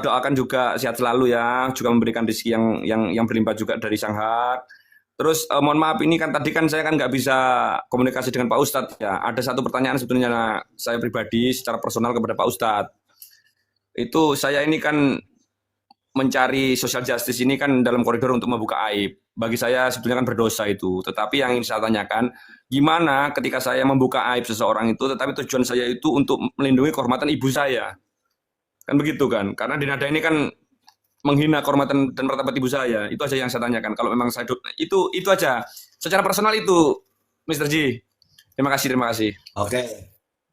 Speaker 6: doakan juga sehat selalu ya, juga memberikan rezeki yang berlimpah juga dari Sang Hak. Terus mohon maaf ini kan tadi kan saya kan nggak bisa komunikasi dengan Pak Ustadz ya. Ada satu pertanyaan sebetulnya saya pribadi secara personal kepada Pak Ustadz. Itu saya ini kan mencari social justice ini kan dalam koridor untuk membuka aib. Bagi saya sebetulnya kan berdosa itu. Tetapi yang ingin saya tanyakan, gimana ketika saya membuka aib seseorang itu, tetapi tujuan saya itu untuk melindungi kehormatan ibu saya. Kan begitu kan? Karena di nada ini kan menghina kehormatan dan martabat ibu saya. Itu aja yang saya tanyakan. Kalau memang saya itu aja. Secara personal itu, Mr. J. Terima kasih.
Speaker 3: Oke.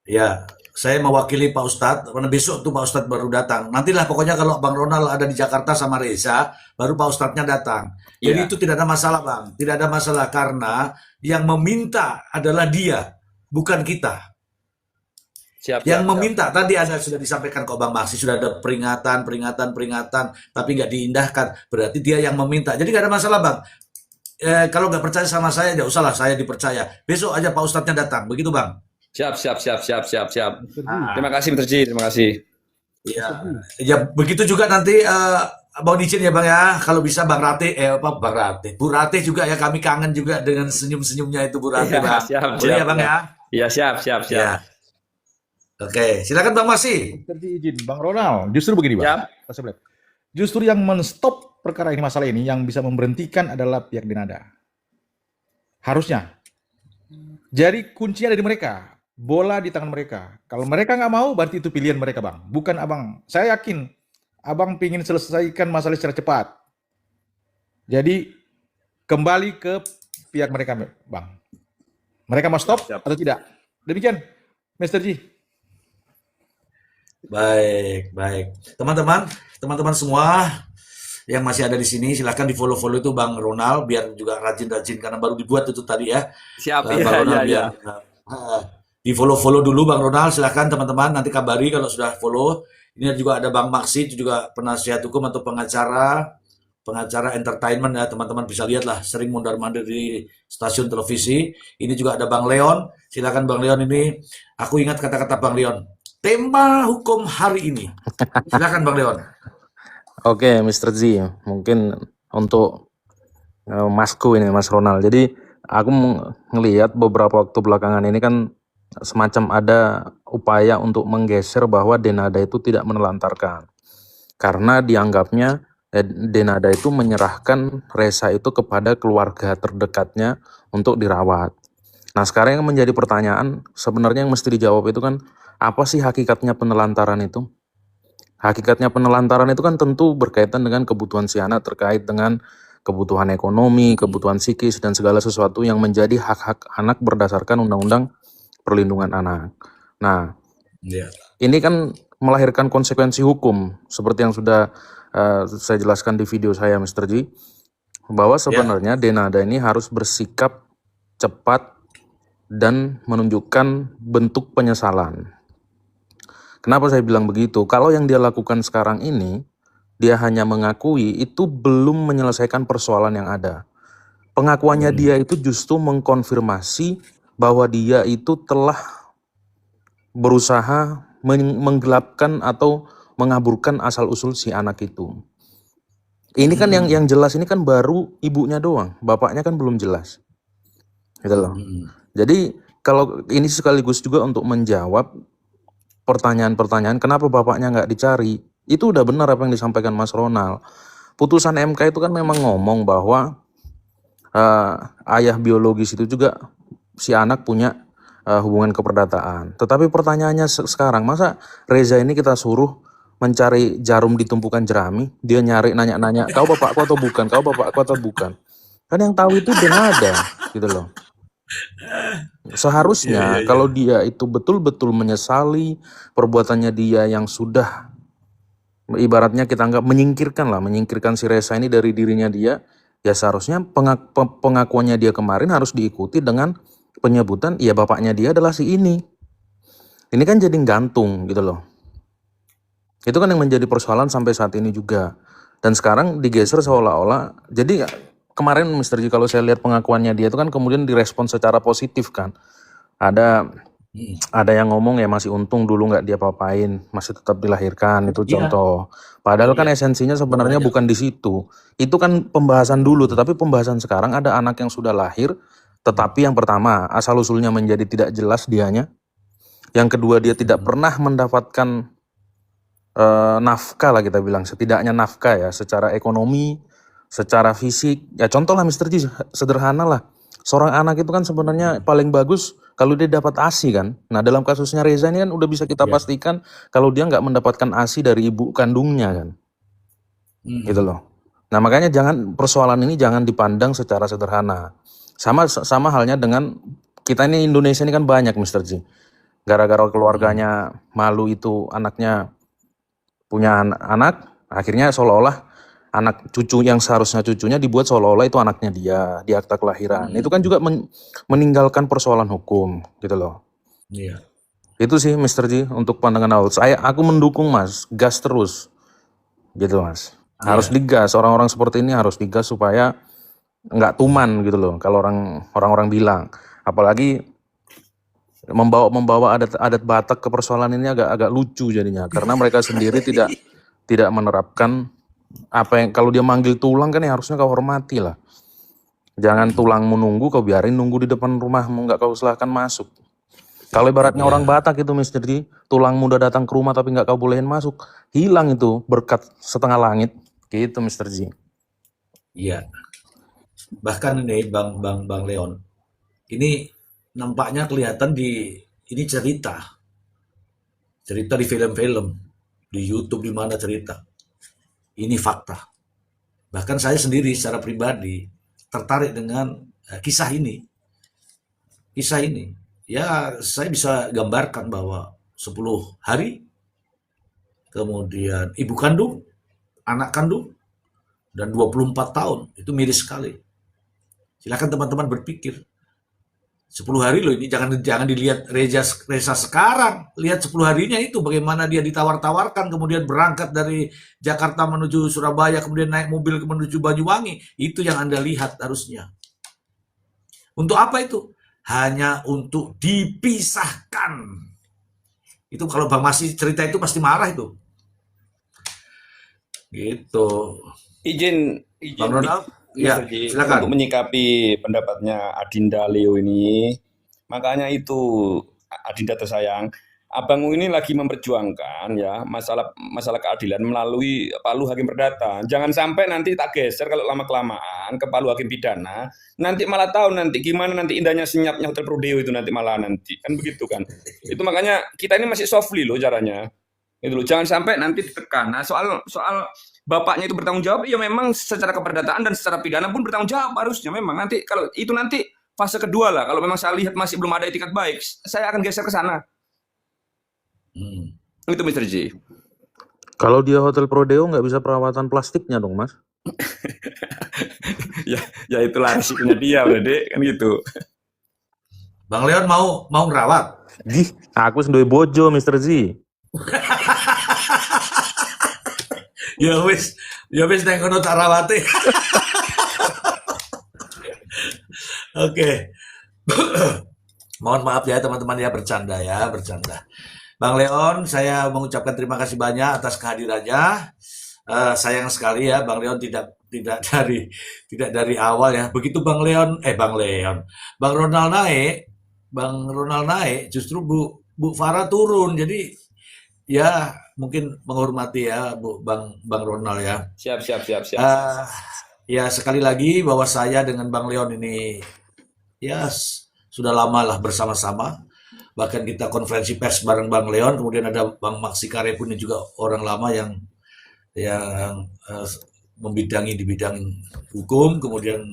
Speaker 3: Ya, saya mewakili Pak Ustadz, karena besok tuh Pak Ustadz baru datang. Nantilah pokoknya kalau Bang Ronald ada di Jakarta sama Reza, baru Pak Ustadznya datang. Jadi
Speaker 6: Iya.
Speaker 3: itu tidak ada masalah Bang. Tidak ada masalah karena yang meminta adalah dia, bukan kita.
Speaker 6: Siap.
Speaker 3: Yang meminta, tadi ada sudah disampaikan kok Bang Maksi, sudah ada peringatan, tapi nggak diindahkan. Berarti dia yang meminta. Jadi nggak ada masalah Bang. Kalau nggak percaya sama saya, ya usahlah saya dipercaya. Besok aja Pak Ustadznya datang, begitu Bang.
Speaker 6: Siap. Terima kasih, Mr. J. Terima kasih.
Speaker 3: Ya begitu juga nanti Bang izin ya Bang ya, kalau bisa Bang Rate, Bu Rate juga ya, kami kangen juga dengan senyum-senyumnya itu Bu Rate
Speaker 6: Iya,
Speaker 3: Bang.
Speaker 6: siap,
Speaker 3: Boleh ya Bang ya?
Speaker 6: Iya, siap.
Speaker 3: Ya. Oke, silakan Bang Masih.
Speaker 1: Izin Bang Ronald, justru begini Bang. Pak Sebelum. Justru yang menstop perkara ini, masalah ini, yang bisa memberhentikan adalah pihak Denada. Harusnya. Jadi kuncinya dari mereka. Bola di tangan mereka. Kalau mereka nggak mau, berarti itu pilihan mereka Bang. Bukan Abang. Saya yakin Abang pingin selesaikan masalah secara cepat. Jadi kembali ke pihak mereka Bang. Mereka mau stop atau tidak? Demikian, Mr. J.
Speaker 3: Baik. Teman-teman semua yang masih ada di sini, silahkan di follow itu Bang Ronald biar juga rajin-rajin karena baru dibuat itu tadi ya.
Speaker 6: Siap.
Speaker 3: Bang Ronald
Speaker 6: Iya.
Speaker 3: di follow dulu Bang Ronald, silahkan teman-teman nanti kabari kalau sudah follow. Ini juga ada Bang Maksi, itu juga penasihat hukum atau pengacara entertainment ya, teman-teman bisa lihat lah, sering mondar-mandir di stasiun televisi. Ini juga ada Bang Leon, silakan Bang Leon. Ini aku ingat kata-kata Bang Leon, tema hukum hari ini. Silakan Bang Leon.
Speaker 5: Oke, Mr. Z, mungkin untuk Masku ini, Mas Ronald. Jadi aku ngelihat beberapa waktu belakangan ini kan semacam ada upaya untuk menggeser bahwa Denada itu tidak menelantarkan. Karena dianggapnya Denada itu menyerahkan Reza itu kepada keluarga terdekatnya untuk dirawat. Nah sekarang yang menjadi pertanyaan, sebenarnya yang mesti dijawab itu kan, apa sih hakikatnya penelantaran itu? Hakikatnya penelantaran itu kan tentu berkaitan dengan kebutuhan si anak terkait dengan kebutuhan ekonomi, kebutuhan psikis, dan segala sesuatu yang menjadi hak-hak anak berdasarkan Undang-Undang Perlindungan Anak. Nah, ini kan melahirkan konsekuensi hukum seperti yang sudah saya jelaskan di video saya, Mr. G, bahwa
Speaker 3: Ya,
Speaker 5: sebenarnya Denada ini harus bersikap cepat dan menunjukkan bentuk penyesalan. Kenapa saya bilang begitu? Kalau yang dia lakukan sekarang ini, dia hanya mengakui, itu belum menyelesaikan persoalan yang ada. Pengakuannya dia itu justru mengkonfirmasi bahwa dia itu telah berusaha menggelapkan atau mengaburkan asal-usul si anak itu. Ini kan yang jelas ini kan baru ibunya doang, bapaknya kan belum jelas. Gitu loh. Jadi kalau ini sekaligus juga untuk menjawab pertanyaan-pertanyaan kenapa bapaknya nggak dicari. Itu udah benar apa yang disampaikan Mas Ronald. Putusan MK itu kan memang ngomong bahwa ayah biologis itu juga si anak punya hubungan keperdataan. Tetapi pertanyaannya sekarang, masa Reza ini kita suruh mencari jarum di tumpukan jerami, dia nyari nanya-nanya, kau bapakku atau bukan, kau bapakku atau bukan. Kan yang tahu itu Denada, gitu loh. Seharusnya kalau dia itu betul-betul menyesali perbuatannya dia yang sudah ibaratnya kita anggap menyingkirkan si Reza ini dari dirinya dia, ya seharusnya pengakuannya dia kemarin harus diikuti dengan penyebutan ya bapaknya dia adalah si ini. Ini kan jadi gantung gitu loh. Itu kan yang menjadi persoalan sampai saat ini juga. Dan sekarang digeser seolah-olah, jadi kemarin Mr. G kalau saya lihat pengakuannya dia itu kan kemudian direspon secara positif kan. Ada yang ngomong ya masih untung dulu nggak dia papain, masih tetap dilahirkan, itu
Speaker 3: Iya,
Speaker 5: contoh. Padahal kan esensinya sebenarnya
Speaker 3: banyak.
Speaker 5: bukan di situ. Itu kan pembahasan dulu, tetapi pembahasan sekarang ada anak yang sudah lahir, tetapi yang pertama asal-usulnya menjadi tidak jelas dianya. Yang kedua dia tidak pernah mendapatkan nafkah lah kita bilang, setidaknya nafkah ya, secara ekonomi, secara fisik. Ya contoh lah Mr. G, sederhana lah. Seorang anak itu kan sebenarnya paling bagus kalau dia dapat ASI kan. Nah dalam kasusnya Reza ini kan udah bisa kita pastikan kalau dia nggak mendapatkan ASI dari ibu kandungnya kan. Gitu loh. Nah makanya persoalan ini jangan dipandang secara sederhana. Sama halnya dengan kita ini Indonesia ini kan banyak Mr. G. Gara-gara keluarganya malu itu anaknya punya anak, akhirnya seolah-olah anak cucu yang seharusnya cucunya dibuat seolah-olah itu anaknya dia di akta kelahiran. Itu kan juga meninggalkan persoalan hukum gitu loh.
Speaker 3: Iya.
Speaker 5: Itu sih Mr. G untuk pandangan awal. Aku mendukung Mas, gas terus. Gitu Mas. Harus digas, orang-orang seperti ini harus digas supaya nggak tuman gitu loh kalau orang-orang bilang. Apalagi membawa adat Batak ke persoalan ini agak lucu jadinya karena mereka sendiri tidak menerapkan apa yang kalau dia manggil tulang kan ya harusnya kau hormati lah. Jangan tulangmu nunggu kau biarin nunggu di depan rumahmu, nggak kau silahkan masuk. Kalau ibaratnya orang Batak itu Mr. D, tulangmu udah datang ke rumah tapi nggak kau bolehin masuk, hilang itu berkat setengah langit gitu Mr. G.
Speaker 3: Iya. Bahkan ini Bang Leon, ini nampaknya kelihatan ini cerita di film-film, di YouTube di mana cerita. Ini fakta. Bahkan saya sendiri secara pribadi tertarik dengan kisah ini. Ya, saya bisa gambarkan bahwa 10 hari, kemudian ibu kandung, anak kandung, dan 24 tahun. Itu miris sekali. Silakan teman-teman berpikir. 10 hari loh ini, jangan dilihat Reza sekarang. Lihat 10 harinya itu bagaimana dia ditawar-tawarkan, kemudian berangkat dari Jakarta menuju Surabaya, kemudian naik mobil menuju Banyuwangi. Itu yang Anda lihat harusnya. Untuk apa itu? Hanya untuk dipisahkan. Itu kalau Bang Masih cerita itu pasti marah itu. Gitu.
Speaker 6: Izin
Speaker 3: Bang Ronald? Ya,
Speaker 6: Mr. G,
Speaker 3: silakan.
Speaker 6: untuk menyikapi pendapatnya Adinda Leo ini, makanya itu Adinda tersayang, abangmu ini lagi memperjuangkan ya masalah keadilan melalui palu hakim perdata. Jangan sampai nanti tak geser kalau lama-kelamaan ke palu hakim pidana, nanti malah tahu nanti gimana nanti indahnya senyapnya Hotel Prodeo itu nanti malah nanti kan begitu kan. Itu makanya kita ini masih softly loh caranya. Itu loh, jangan sampai nanti ditekan. Nah, soal bapaknya itu bertanggung jawab, ya memang secara keperdataan dan secara pidana pun bertanggung jawab harusnya memang. Nanti kalau itu nanti fase kedua lah, kalau memang saya lihat masih belum ada itikat baik, saya akan geser ke sana. Itu Mr. G.
Speaker 5: Kalau dia hotel Prodeo nggak bisa perawatan plastiknya dong, Mas.
Speaker 6: Ya itulah resikonya dia, udah deh, kan gitu.
Speaker 3: Bang Leon mau ngerawat.
Speaker 5: Aku sendiri bojo, Mr. Z.
Speaker 3: Ya wis neng kono tak rawate. Oke. Mohon maaf ya teman-teman ya, bercanda. Bang Leon, saya mengucapkan terima kasih banyak atas kehadirannya. Sayang sekali ya Bang Leon tidak dari awal ya. Begitu Bang Ronald naik, justru Bu Farah turun. Jadi ya mungkin menghormati ya Bang Ronald ya.
Speaker 6: Siap.
Speaker 3: Ya sekali lagi bahwa saya dengan Bang Leon ini ya sudah lama lah bersama-sama. Bahkan kita konferensi pers bareng Bang Leon, kemudian ada Bang Maksi Karepun ini juga orang lama yang membidangi di bidang hukum, kemudian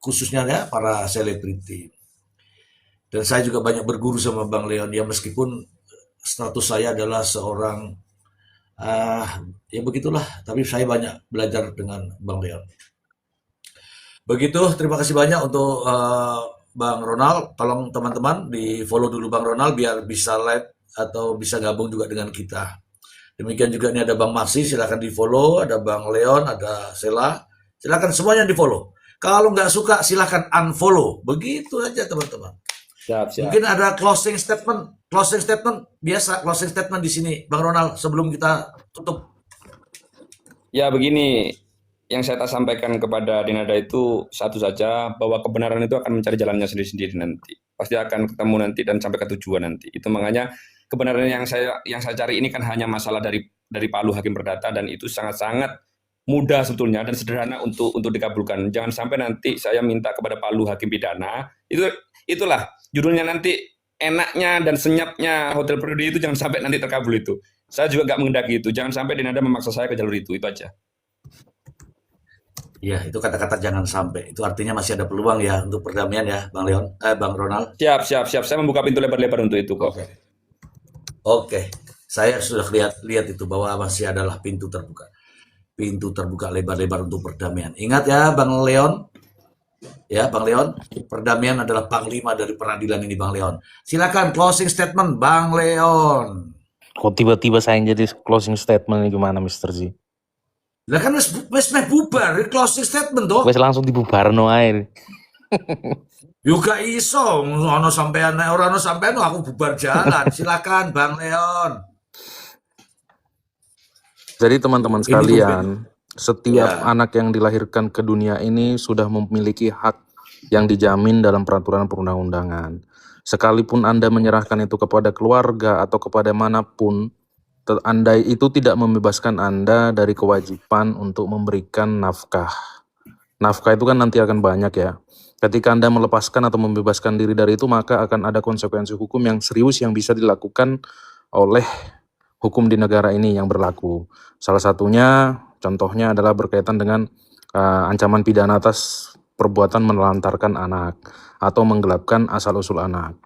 Speaker 3: khususnya ya para selebriti. Dan saya juga banyak berguru sama Bang Leon ya, meskipun status saya adalah seorang ya begitulah, tapi saya banyak belajar dengan Bang Leon. Begitu, terima kasih banyak untuk Bang Ronald. Tolong teman-teman di follow dulu Bang Ronald biar bisa live atau bisa gabung juga dengan kita. Demikian juga ini ada Bang Maksi, silakan di follow. Ada Bang Leon, ada Sela, silakan semuanya di follow. Kalau nggak suka silakan unfollow. Begitu aja teman-teman.
Speaker 6: Siap.
Speaker 3: Mungkin ada closing statement biasa closing statement di sini Bang Ronald sebelum kita tutup.
Speaker 6: Ya begini, yang saya sampaikan kepada Dinada itu satu saja, bahwa kebenaran itu akan mencari jalannya sendiri-sendiri nanti. Pasti akan ketemu nanti dan sampai ke tujuan nanti. Itu makanya kebenaran yang saya cari ini kan hanya masalah dari Palu Hakim Perdata, dan itu sangat-sangat mudah sebetulnya dan sederhana untuk dikabulkan. Jangan sampai nanti saya minta kepada Palu Hakim Pidana, itulah judulnya nanti, enaknya dan senyapnya Hotel Prodeo itu jangan sampai nanti terkabul itu. Saya juga nggak mengendaki itu. Jangan sampai Dinada memaksa saya ke jalur itu aja.
Speaker 3: Ya, itu kata-kata jangan sampai. Itu artinya masih ada peluang ya untuk perdamaian ya, Bang Ronald.
Speaker 6: Siap. Saya membuka pintu lebar-lebar untuk itu kok.
Speaker 3: Oke. Saya sudah lihat itu bahwa masih adalah pintu terbuka. Pintu terbuka lebar-lebar untuk perdamaian. Ingat ya, Bang Leon. Ya, Bang Leon, perdamaian adalah panglima dari peradilan ini, Bang Leon. Silakan closing statement, Bang Leon.
Speaker 5: Kok tiba-tiba saya yang jadi closing statement ini gimana, Mr. Z?
Speaker 3: Lah kan wis meh bubar, closing statement toh.
Speaker 5: Wes langsung dibubarno ae.
Speaker 3: Yo gak iso, ono sampean nek ora ono sampean aku bubar jalan. Silakan Bang Leon.
Speaker 5: Jadi teman-teman sekalian, setiap
Speaker 3: Ya.
Speaker 5: anak yang dilahirkan ke dunia ini sudah memiliki hak yang dijamin dalam peraturan perundang-undangan. Sekalipun Anda menyerahkan itu kepada keluarga atau kepada manapun, Anda itu tidak membebaskan Anda dari kewajiban untuk memberikan nafkah. Nafkah itu kan nanti akan banyak ya. Ketika Anda melepaskan atau membebaskan diri dari itu, maka akan ada konsekuensi hukum yang serius yang bisa dilakukan oleh hukum di negara ini yang berlaku. Salah satunya, contohnya adalah berkaitan dengan ancaman pidana atas perbuatan menelantarkan anak atau menggelapkan asal-usul anak.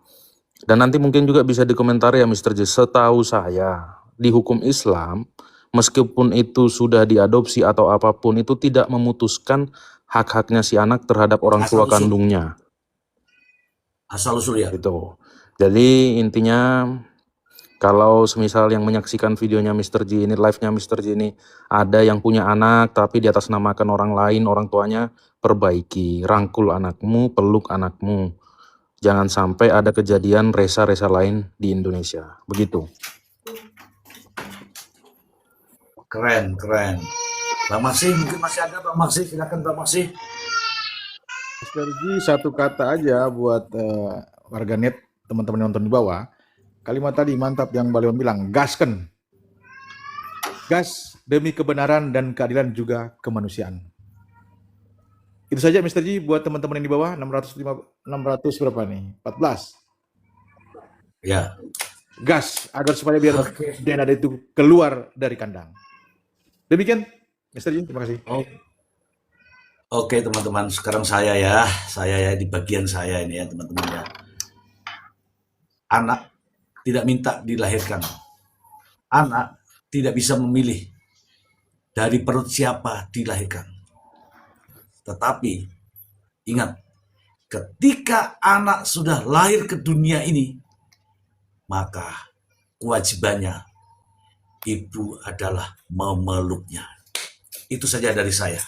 Speaker 5: Dan nanti mungkin juga bisa dikomentari ya Mr. J, setahu saya di hukum Islam, meskipun itu sudah diadopsi atau apapun, itu tidak memutuskan hak-haknya si anak terhadap orang tua
Speaker 3: Asal-usul.
Speaker 5: kandungnya.
Speaker 3: Asal-usul ya.
Speaker 5: Gitu. Jadi intinya, kalau semisal yang menyaksikan videonya Mr. J ini, live-nya Mr. J ini, ada yang punya anak tapi di atas namakan orang lain, orang tuanya, perbaiki, rangkul anakmu, peluk anakmu. Jangan sampai ada kejadian resa-resa lain di Indonesia. Begitu.
Speaker 3: Keren. Bang Maksi, mungkin masih ada Bang Maksi. Silakan Bang Maksi.
Speaker 1: Mr. G, satu kata aja buat warganet, teman-teman yang nonton di bawah. Kalimat tadi mantap yang Bang Leon bilang, gasken. Gas demi kebenaran dan keadilan juga kemanusiaan. Itu saja Mr. G buat teman-teman yang di bawah, 600 berapa nih? 14.
Speaker 3: Ya.
Speaker 1: Gas agar supaya biar
Speaker 3: Oke.
Speaker 1: DNA itu keluar dari kandang. Demikian Mr. G, terima kasih.
Speaker 3: Oke teman-teman, sekarang saya ya di bagian saya ini ya teman-teman ya. Anak tidak minta dilahirkan. anak tidak bisa memilih dari perut siapa dilahirkan. Tetapi ingat, ketika anak sudah lahir ke dunia ini, maka kewajibannya ibu adalah memeluknya. Itu saja dari saya.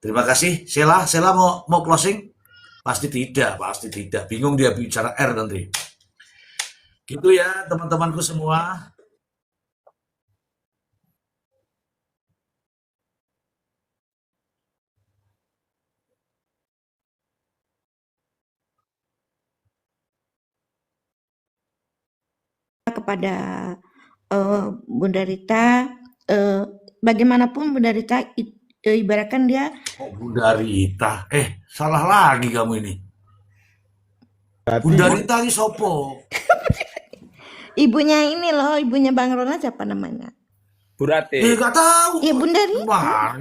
Speaker 3: Terima kasih. Sheila mau closing? Pasti tidak. Bingung dia bicara R nanti. Gitu ya teman-temanku semua.
Speaker 4: Kepada Bunda Rita, bagaimanapun Bunda Rita ibaratkan dia
Speaker 3: Oh, Bunda Rita. Salah lagi kamu ini.
Speaker 1: Berarti
Speaker 3: Bunda Rita ini sopo?
Speaker 4: ibunya ini loh, ibunya Bang Ronald siapa namanya?
Speaker 6: Bu Rate.
Speaker 3: Gak tahu.
Speaker 4: Ya Bunda Rita.
Speaker 3: Wah,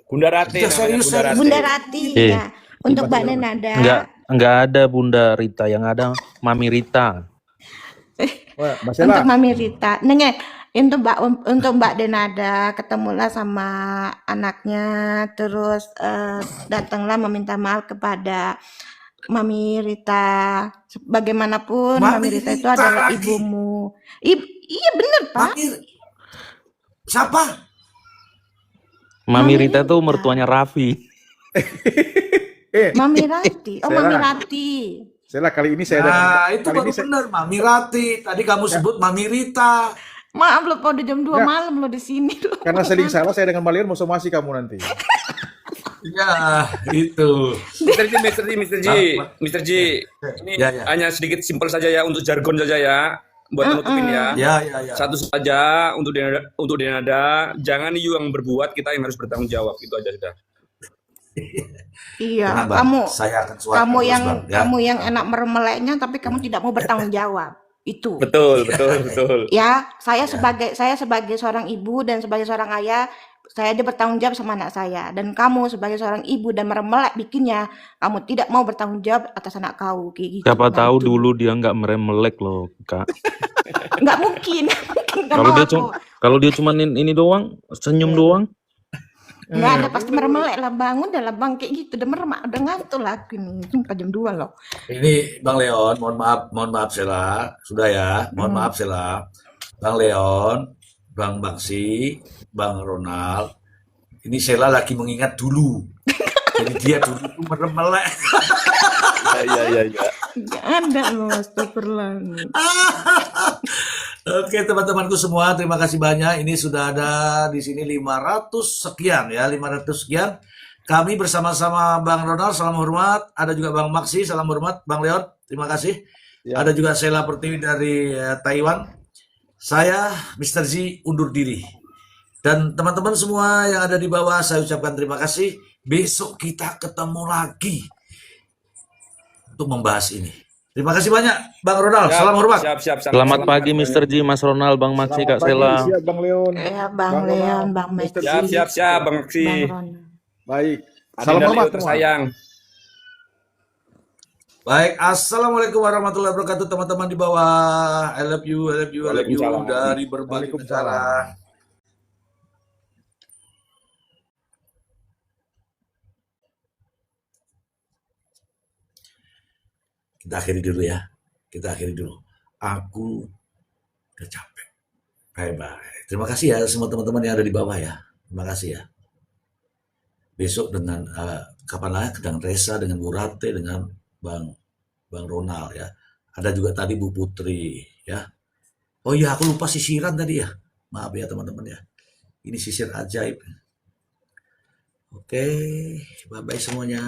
Speaker 6: Bunda Rate
Speaker 3: Udah
Speaker 6: namanya,
Speaker 3: serius,
Speaker 6: Bunda Rate.
Speaker 4: Bunda Rati
Speaker 5: Eh,
Speaker 4: ya. Untuk Mbak Nenada.
Speaker 5: Enggak ada Bunda Rita, yang ada Mami Rita.
Speaker 1: Wah, Mbak
Speaker 4: Untuk
Speaker 1: Sheila,
Speaker 4: Mami Rita. Nengek, untuk Mbak Denada ketemulah sama anaknya, terus datanglah meminta maaf kepada Mami Rita. Bagaimanapun
Speaker 3: Mami
Speaker 4: Mami Rita itu
Speaker 3: Rita
Speaker 4: adalah
Speaker 3: lagi.
Speaker 4: ibumu. Iya bener Pak.
Speaker 3: Mami, siapa?
Speaker 5: Mami
Speaker 4: Mami
Speaker 5: Rita tuh
Speaker 4: Rita.
Speaker 5: mertuanya Raffi.
Speaker 4: Mami Rati. Oh
Speaker 1: Sheila.
Speaker 4: Mami Rati.
Speaker 1: Sheila kali ini saya
Speaker 3: Nah, itu
Speaker 1: kali
Speaker 3: baru
Speaker 1: ini saya,
Speaker 3: benar, Mami Rati. Tadi kamu sebut Mami Rita.
Speaker 4: Maaf loh, udah jam 2
Speaker 1: Ya.
Speaker 4: malam loh di sini loh.
Speaker 1: karena seling salah saya dengan Malian mau somasi kamu nanti.
Speaker 3: Ya, itu.
Speaker 6: Mr. G, ini
Speaker 3: Ya, ya.
Speaker 6: hanya sedikit simpel saja ya untuk jargon saja ya, buat menutupin ya.
Speaker 3: Ya.
Speaker 6: Satu saja untuk Denada, jangan you yang berbuat, kita yang harus bertanggung jawab, itu aja sudah.
Speaker 4: Iya,
Speaker 3: Tenang, Bang. Saya akan suarakan
Speaker 4: kamu
Speaker 3: terus,
Speaker 4: yang
Speaker 3: Bang, ya.
Speaker 4: kamu yang enak meremeleknya tapi kamu tidak mau bertanggung jawab. Itu.
Speaker 6: Betul.
Speaker 4: Ya, saya sebagai seorang ibu dan sebagai seorang ayah, saya dia bertanggung jawab sama anak saya. Dan kamu sebagai seorang ibu dan meremelek bikinnya, kamu tidak mau bertanggung jawab atas anak kau kayak gitu.
Speaker 5: Siapa
Speaker 4: Nah,
Speaker 5: tahu
Speaker 4: itu.
Speaker 5: dulu dia nggak meremelek loh, Kak.
Speaker 4: Nggak mungkin. Nggak
Speaker 5: Kalau
Speaker 4: mau
Speaker 5: dia
Speaker 4: aku.
Speaker 5: cuma kalau dia cuma ini doang, senyum doang.
Speaker 4: Nggak ada, pasti meremelek lah, bangun dah lah bang kayak gitu, udah meremak, udah ngantuk lah aku ini. Sumpah jam 2 loh.
Speaker 3: Ini Bang Leon, mohon maaf Sheila. Sudah ya, mohon maaf Sheila. Bang Leon, Bang Maksi, Bang Ronald. Ini Sheila lagi mengingat dulu. Jadi dia dulu tuh meremelek.
Speaker 6: Iya.
Speaker 4: Nggak ada loh, astagfirullah.
Speaker 3: Oke teman-temanku semua, terima kasih banyak. Ini sudah ada di sini 500 sekian ya, 500 sekian. Kami bersama-sama Bang Ronald, salam hormat. Ada juga Bang Maksi, salam hormat. Bang Leon, terima kasih.
Speaker 1: Ya.
Speaker 3: Ada juga Sheila Pertiwi dari Taiwan. Saya Mr. Z undur diri. Dan teman-teman semua yang ada di bawah, saya ucapkan terima kasih. Besok kita ketemu lagi untuk membahas ini. Terima kasih banyak Bang Ronald, salam hormat.
Speaker 6: Siap.
Speaker 5: Selamat pagi Mr. G, Mas Ronald, Bang Maksi, Kak
Speaker 1: Selamat
Speaker 5: Sela.
Speaker 1: pagi, siap Bang Leon.
Speaker 4: Ya, Bang
Speaker 1: Bang
Speaker 4: Leon,
Speaker 1: Ronald,
Speaker 4: Bang
Speaker 1: Mr.
Speaker 4: Maksi,
Speaker 6: Siap, Bang Maksi.
Speaker 4: Bang Ronald.
Speaker 1: Baik.
Speaker 6: Adin
Speaker 1: Salam
Speaker 6: dan
Speaker 1: hormat
Speaker 6: Leo
Speaker 1: semua.
Speaker 6: tersayang.
Speaker 3: Baik, assalamualaikum warahmatullahi wabarakatuh teman-teman di bawah. I love you
Speaker 6: Waalaikumsalam.
Speaker 3: dari berbagai
Speaker 1: Waalaikumsalam.
Speaker 3: negara. Kita akhiri dulu ya. Aku udah capek. Bye. Terima kasih ya semua teman-teman yang ada di bawah ya. Terima kasih ya. Besok dengan kapan lagi dengan Resa, dengan Bu Rate, dengan Bang Ronald ya. Ada juga tadi Bu Putri ya. Oh iya, aku lupa sisiran tadi ya. Maaf ya teman-teman ya. Ini sisir ajaib. Oke, bye-bye semuanya.